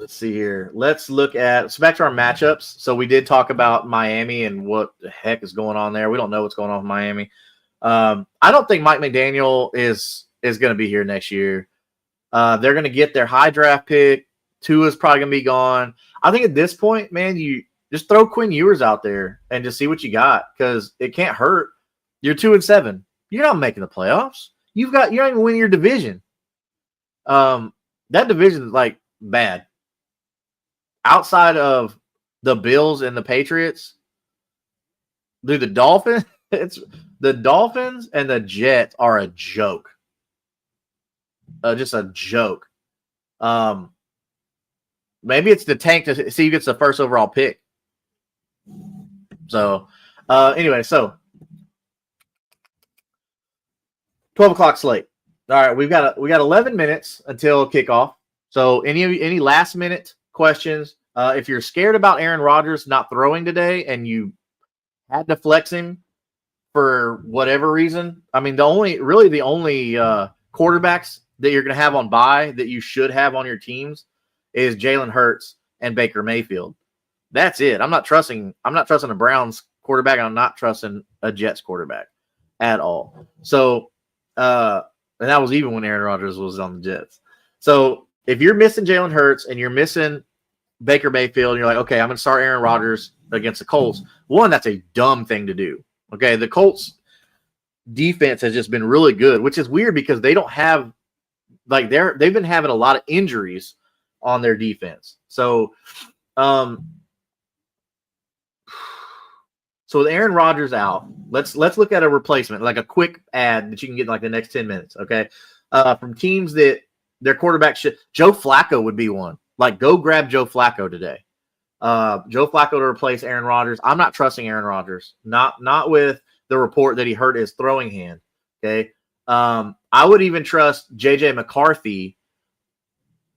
Let's see here. Let's look at back to our matchups. So we did talk about Miami and what the heck is going on there. We don't know what's going on with Miami. I don't think Mike McDaniel is going to be here next year. They're going to get their high draft pick. Tua's probably going to be gone. I think at this point, man, you just throw Quinn Ewers out there and just see what you got because it can't hurt. You're 2-7. You're not making the playoffs. You're not even winning your division. That division is like bad. Outside of the Bills and the Patriots, dude, the Dolphins and the Jets are a joke. Just a joke. Maybe it's the tank to see who gets the first overall pick. So, anyway, so 12 o'clock slate. All right, we got 11 minutes until kickoff. So, any last minute questions? If you're scared about Aaron Rodgers not throwing today and you had to flex him for whatever reason, I mean, the only quarterbacks that you're going to have on bye that you should have on your teams is Jalen Hurts and Baker Mayfield. That's it. I'm not trusting a Browns quarterback. And I'm not trusting a Jets quarterback at all. So, and that was even when Aaron Rodgers was on the Jets. So if you're missing Jalen Hurts and you're missing Baker Mayfield, and you're like, okay, I'm going to start Aaron Rodgers against the Colts. One, that's a dumb thing to do. Okay, the Colts defense has just been really good, which is weird because they don't have they've been having a lot of injuries on their defense. So, so with Aaron Rodgers out, let's look at a replacement, like a quick ad that you can get in like the next 10 minutes. Okay, from teams that their quarterback Joe Flacco would be one. Like, go grab Joe Flacco today. Joe Flacco to replace Aaron Rodgers. I'm not trusting Aaron Rodgers. Not with the report that he hurt his throwing hand. Okay. I would even trust J.J. McCarthy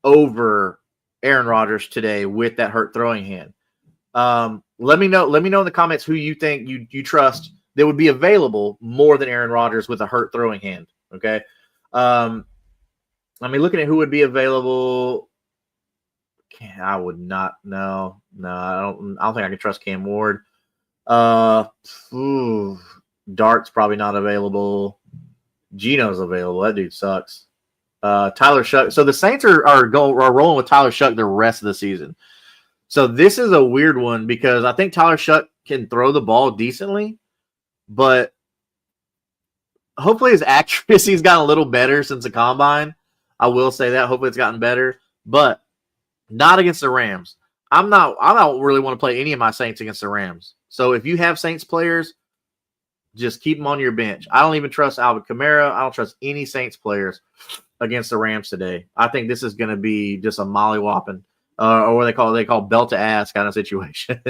over Aaron Rodgers today with that hurt throwing hand. Let me know in the comments who you think you trust that would be available more than Aaron Rodgers with a hurt throwing hand. Okay. I mean, looking at who would be available, I would not. No, I don't think I can trust Cam Ward. Dart's probably not available. Gino's available. That dude sucks. Tyler Shuck. So the Saints are rolling with Tyler Shuck the rest of the season. So this is a weird one because I think Tyler Shuck can throw the ball decently, but hopefully his accuracy's gotten a little better since the combine. I will say that. Hopefully it's gotten better, but not against the Rams. I don't really want to play any of my Saints against the Rams. So if you have Saints players, just keep them on your bench. I don't even trust Alvin Kamara. I don't trust any Saints players against the Rams today. I think this is going to be just a mollywhopping, or what they call belt to ass kind of situation.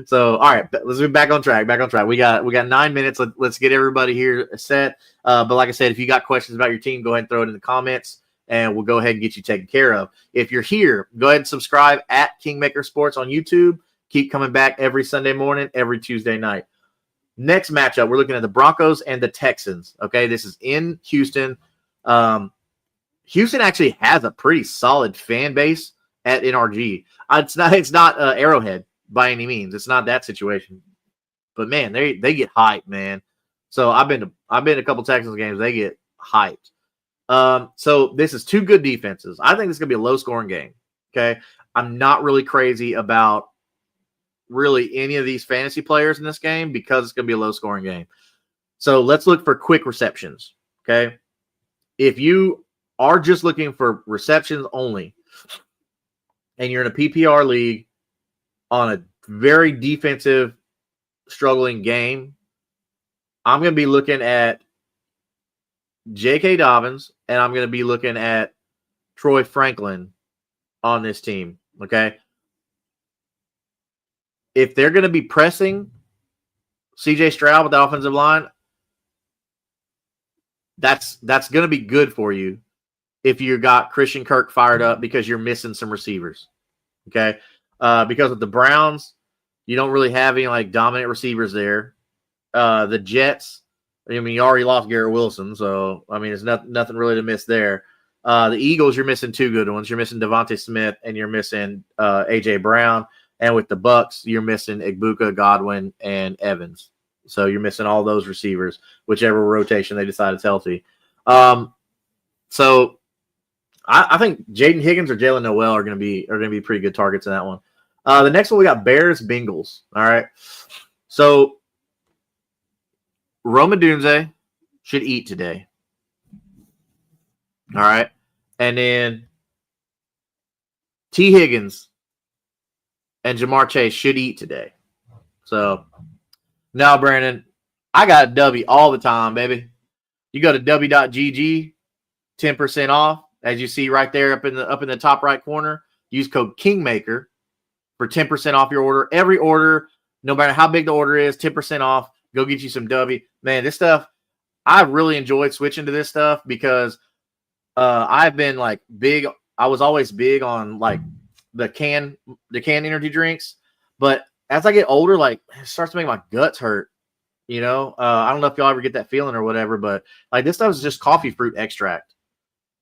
So, all right, let's be back on track. We got 9 minutes. Let's get everybody here set. But like I said, if you got questions about your team, go ahead and throw it in the comments, and we'll go ahead and get you taken care of. If you're here, go ahead and subscribe at Kingmaker Sports on YouTube. Keep coming back every Sunday morning, every Tuesday night. Next matchup, we're looking at the Broncos and the Texans. Okay, this is in Houston. Houston actually has a pretty solid fan base at NRG. It's not Arrowhead by any means. It's not that situation. But man, they get hyped, man. So I've been to a couple Texans games. They get hyped. So this is two good defenses. I think this is gonna be a low scoring game. Okay, I'm not really crazy about really any of these fantasy players in this game because it's gonna be a low scoring game. So let's look for quick receptions. Okay, if you are just looking for receptions only, and you're in a PPR league on a very defensive, struggling game, I'm going to be looking at J.K. Dobbins, and I'm going to be looking at Troy Franklin on this team, okay? If they're going to be pressing C.J. Stroud with the offensive line, that's going to be good for you if you got Christian Kirk fired up because you're missing some receivers, okay? Because with the Browns, you don't really have any like dominant receivers there. The Jets, I mean, you already lost Garrett Wilson, so I mean, there's nothing really to miss there. The Eagles, you're missing two good ones. You're missing Devontae Smith and you're missing AJ Brown. And with the Bucks, you're missing Igbuka, Godwin, and Evans. So you're missing all those receivers, whichever rotation they decide is healthy. So I think Jaden Higgins or Jalen Noel are going to be pretty good targets in that one. The next one, we got Bears Bengals. All right. So Rome Odunze should eat today. All right. And then T. Higgins and Jamar Chase should eat today. So now, Brandon, I got a W all the time, baby. You go to w.gg, 10% off, as you see right there up in the top right corner. Use code Kingmaker for 10% off your order. Every order, no matter how big the order is, 10% off. Go get you some W. Man, this stuff, I really enjoyed switching to this stuff because I've been like big. I was always big on like the canned energy drinks, but as I get older, like it starts to make my guts hurt. You know, I don't know if y'all ever get that feeling or whatever, but like this stuff is just coffee fruit extract.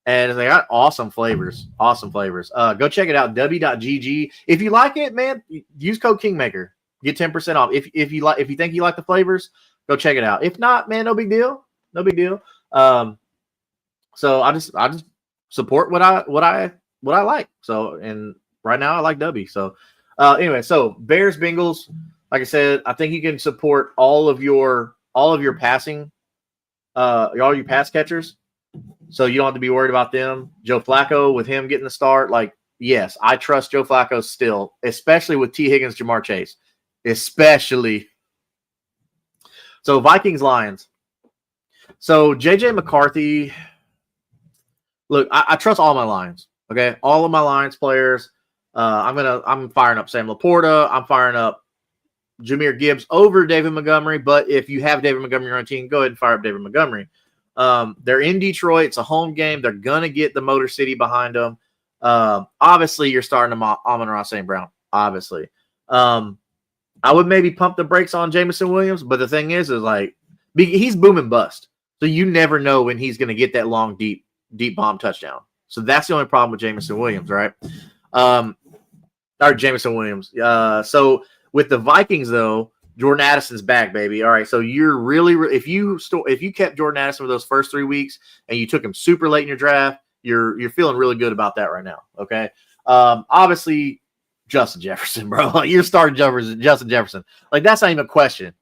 And they got awesome flavors. Go check it out, w.gg. If you like it, man, use code Kingmaker. Get 10% off. If you think you like the flavors, go check it out. If not, man, no big deal. So I just support what I like. So, and right now I like W. So anyway, so Bears Bengals, like I said, I think you can support all of your passing, all your pass catchers. So you don't have to be worried about them. Joe Flacco, with him getting the start, like, yes, I trust Joe Flacco still, especially with T. Higgins, Jamar Chase. Especially. So Vikings Lions. So JJ McCarthy. Look, I trust all my Lions. Okay, all of my Lions players. I'm firing up Sam Laporta. I'm firing up Jahmyr Gibbs over David Montgomery. But if you have David Montgomery on your team, go ahead and fire up David Montgomery. They're in Detroit. It's a home game. They're gonna get the Motor City behind them. Obviously, you're starting Amon-Ra St. Brown. Obviously. I would maybe pump the brakes on Jameson Williams, but the thing is like he's boom and bust. So you never know when he's going to get that long, deep bomb touchdown. So that's the only problem with Jameson Williams, right? Or Jameson Williams. So with the Vikings, though, Jordan Addison's back, baby. All right, so you're really if you kept Jordan Addison for those first 3 weeks and you took him super late in your draft, you're feeling really good about that right now. Okay, obviously Justin Jefferson, bro. You're starting Justin Jefferson. Like that's not even a question.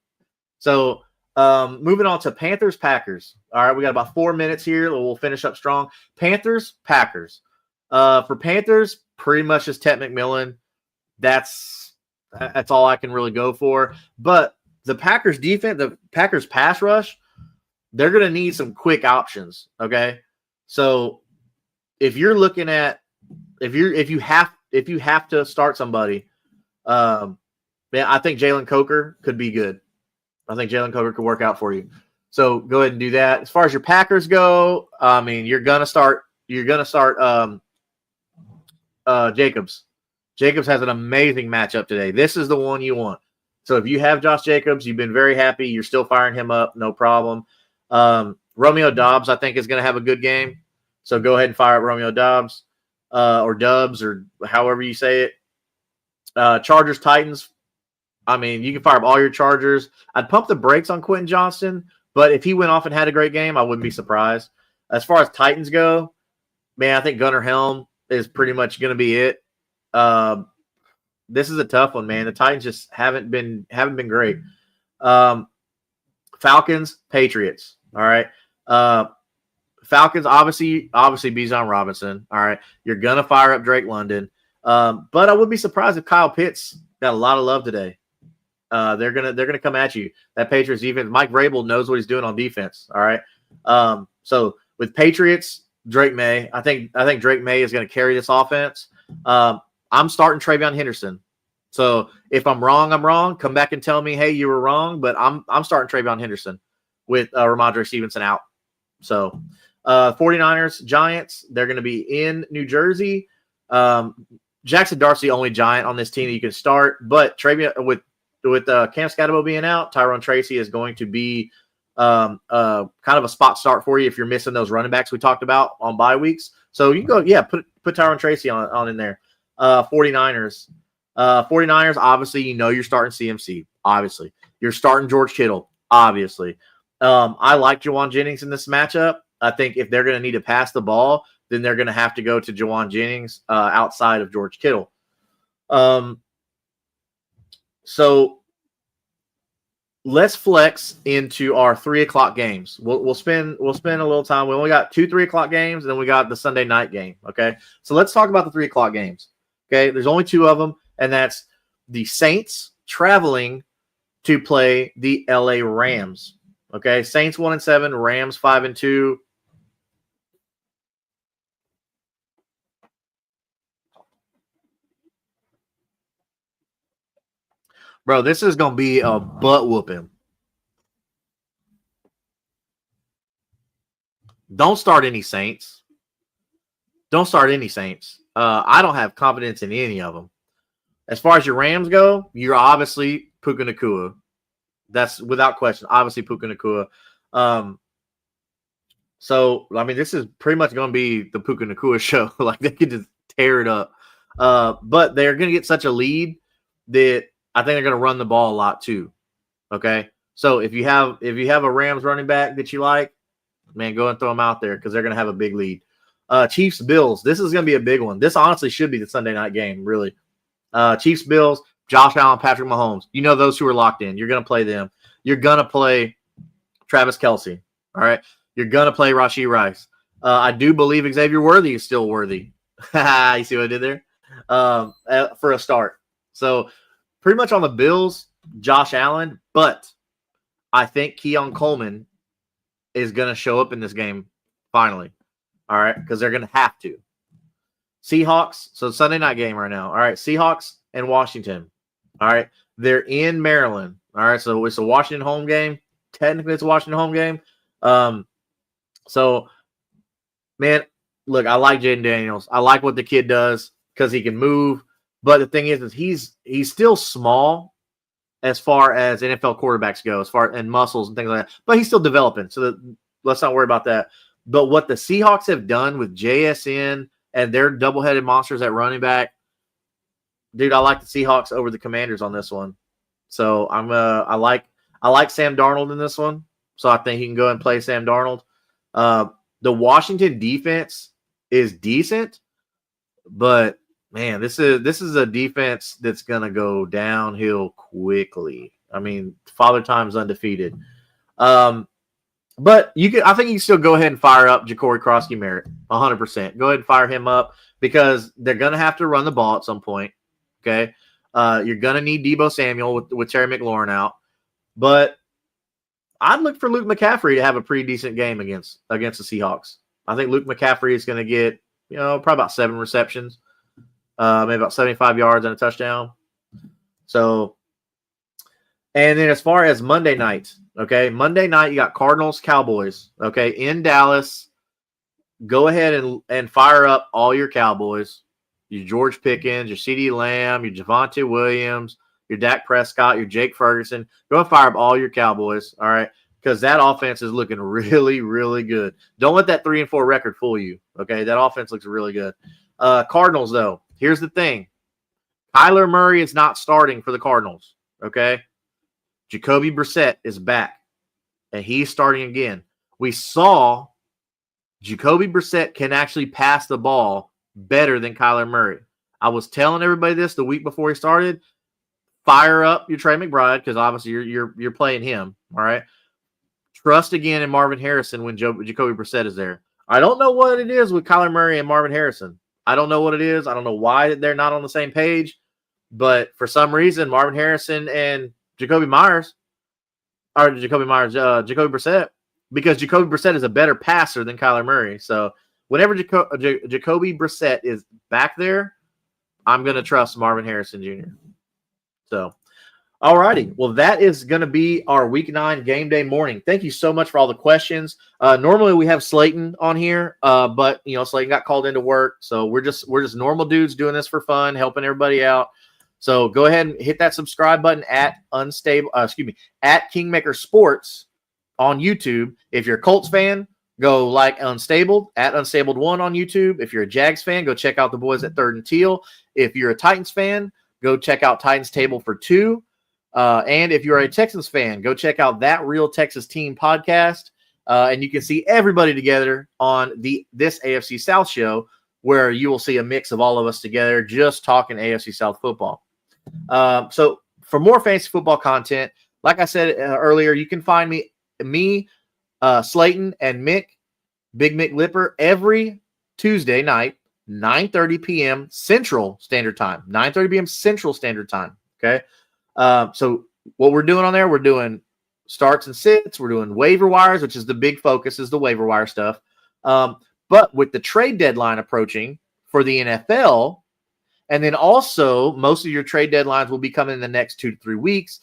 So moving on to Panthers Packers. All right, we got about 4 minutes here. We'll finish up strong. Panthers Packers. For Panthers, pretty much just Ted McMillan. That's all I can really go for. But the Packers defense, the Packers pass rush, they're going to need some quick options. Okay, so if you're looking at if you have to start somebody, I think Jalen Coker could be good. I think Jalen Coker could work out for you. So go ahead and do that. As far as your Packers go, I mean, you're gonna start Jacobs. Jacobs has an amazing matchup today. This is the one you want. So if you have Josh Jacobs, you've been very happy. You're still firing him up, no problem. Romeo Doubs, I think, is going to have a good game. So go ahead and fire up Romeo Doubs or Dubs or however you say it. Chargers, Titans. I mean, you can fire up all your Chargers. I'd pump the brakes on Quentin Johnston, but if he went off and had a great game, I wouldn't be surprised. As far as Titans go, man, I think Gunnar Helm is pretty much going to be it. This is a tough one, man. The Titans just haven't been great. Falcons, Patriots. All right. Falcons, obviously Bijan Robinson. All right. You're gonna fire up Drake London. But I would be surprised if Kyle Pitts got a lot of love today. They're gonna come at you. That Patriots defense, Mike Vrabel knows what he's doing on defense. All right. So with Patriots, Drake May, I think Drake May is gonna carry this offense. I'm starting TreVeyon Henderson. So if I'm wrong, I'm wrong. Come back and tell me, hey, you were wrong. But I'm starting TreVeyon Henderson with Ramondre Stevenson out. So 49ers, Giants, they're going to be in New Jersey. Jackson Darcy, only Giant on this team that you can start. But TreVeyon, with Cam Scatterbo being out, Tyrone Tracy is going to be kind of a spot start for you if you're missing those running backs we talked about on bye weeks. So you can go, put Tyrone Tracy on in there. 49ers, obviously, you're starting CMC. Obviously, you're starting George Kittle. Obviously, I like Jawan Jennings in this matchup. I think if they're going to need to pass the ball, then they're going to have to go to Jawan Jennings outside of George Kittle. So let's flex into our 3:00 games. We'll spend a little time. We only got 2 3:00 games, and then we got the Sunday night game. Okay, so let's talk about the 3:00 games. Okay, there's only 2 of them, and that's the Saints traveling to play the LA Rams. Okay, Saints 1-7, Rams 5-2. Bro, this is gonna be a butt whooping. Don't start any Saints. I don't have confidence in any of them. As far as your Rams go, you're obviously Puka Nacua. That's without question. Obviously Puka Nacua. So, I mean, this is pretty much going to be the Puka Nacua show. Like, they could just tear it up. But they're going to get such a lead that I think they're going to run the ball a lot too. Okay? So, if you have a Rams running back that you like, man, go and throw them out there because they're going to have a big lead. Chiefs, Bills. This is going to be a big one. This honestly should be the Sunday night game, really. Chiefs, Bills, Josh Allen, Patrick Mahomes. You know those who are locked in. You're going to play them. You're going to play Travis Kelce. All right? You're going to play Rashee Rice. I do believe Xavier Worthy is still worthy. You see what I did there? For a start. So, pretty much on the Bills, Josh Allen. But I think Keon Coleman is going to show up in this game finally. All right? Because they're going to have to. Seahawks. So, Sunday night game right now. All right? Seahawks and Washington. All right? They're in Maryland. All right? So, it's a Washington home game. Technically, it's a Washington home game. So, man, look, I like Jaden Daniels. I like what the kid does because he can move. But the thing is he's still small as far as NFL quarterbacks go, and muscles and things like that. But he's still developing. So let's not worry about that. But what the Seahawks have done with JSN and their double-headed monsters at running back, dude, I like the Seahawks over the Commanders on this one. So I like Sam Darnold in this one. So I think he can go and play Sam Darnold. The Washington defense is decent, but man, this is a defense that's gonna go downhill quickly. I mean, Father Time's undefeated. But I think you can still go ahead and fire up Ja'Cory Krosky-Merritt 100%. Go ahead and fire him up because they're gonna have to run the ball at some point. Okay, you're gonna need Deebo Samuel with Terry McLaurin out, but I'd look for Luke McCaffrey to have a pretty decent game against the Seahawks. I think Luke McCaffrey is going to get, probably about 7 receptions, maybe about 75 yards and a touchdown. So, and then as far as Monday night, okay, Monday night you got Cardinals, Cowboys, okay, in Dallas. Go ahead and fire up all your Cowboys, your George Pickens, your CeeDee Lamb, your Javonte Williams, your Dak Prescott, your Jake Ferguson. Go and fire up all your Cowboys, all right? Because that offense is looking really, really good. Don't let that 3-4 record fool you, okay? That offense looks really good. Cardinals, though, here's the thing. Kyler Murray is not starting for the Cardinals, okay? Jacoby Brissett is back, and he's starting again. We saw Jacoby Brissett can actually pass the ball better than Kyler Murray. I was telling everybody this the week before he started. Fire up your Trey McBride because obviously you're playing him. All right. Trust again in Marvin Harrison when Jacoby Brissett is there. I don't know what it is with Kyler Murray and Marvin Harrison. I don't know what it is. I don't know why they're not on the same page. But for some reason, Marvin Harrison and Jacoby Brissett, because Jacoby Brissett is a better passer than Kyler Murray. So whenever Jacoby Brissett is back there, I'm going to trust Marvin Harrison Jr. So, all righty. Well, that is going to be our Week 9 game day morning. Thank you so much for all the questions. Normally we have Slayton on here, but Slayton got called into work, so we're just normal dudes doing this for fun, helping everybody out. So go ahead and hit that subscribe button at Kingmaker Sports on YouTube. If you're a Colts fan, go like Unstabled at Unstabled1 on YouTube. If you're a Jags fan, go check out the boys at Third and Teal. If you're a Titans fan, go check out Titans Table for Two. And if you're a Texans fan, go check out That Real Texas Team podcast. And you can see everybody together on this AFC South show where you will see a mix of all of us together just talking AFC South football. So for more fantasy football content, like I said earlier, you can find me, Slayton, and Big Mick Lipper every Tuesday night, 9:30 p.m. Central Standard Time. 9:30 p.m. Central Standard Time. Okay. So what we're doing on there, we're doing starts and sits. We're doing waiver wires, which is the big focus, is the waiver wire stuff. But with the trade deadline approaching for the NFL, and then also most of your trade deadlines will be coming in the next 2 to 3 weeks,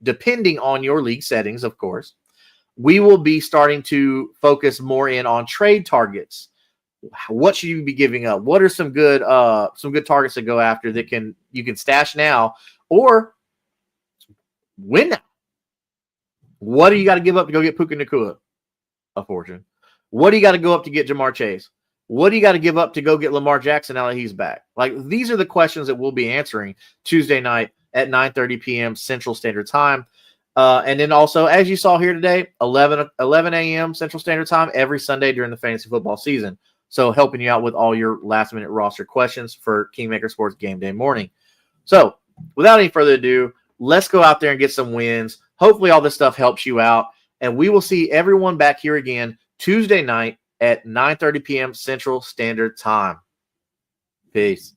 depending on your league settings, of course. We will be starting to focus more in on trade targets. What should you be giving up? What are some good targets to go after that you can stash now or win now? What do you got to give up to go get Puka Nacua? A fortune. What do you got to go up to get Jamar Chase? What do you got to give up to go get Lamar Jackson now that he's back? Like, these are the questions that we'll be answering Tuesday night at 9:30 p.m. Central Standard Time. And then also, as you saw here today, 11 a.m. Central Standard Time every Sunday during the fantasy football season. So helping you out with all your last-minute roster questions for Kingmaker Sports Game Day Morning. So without any further ado, let's go out there and get some wins. Hopefully all this stuff helps you out. And we will see everyone back here again Tuesday night at 9:30 p.m. Central Standard Time. Peace.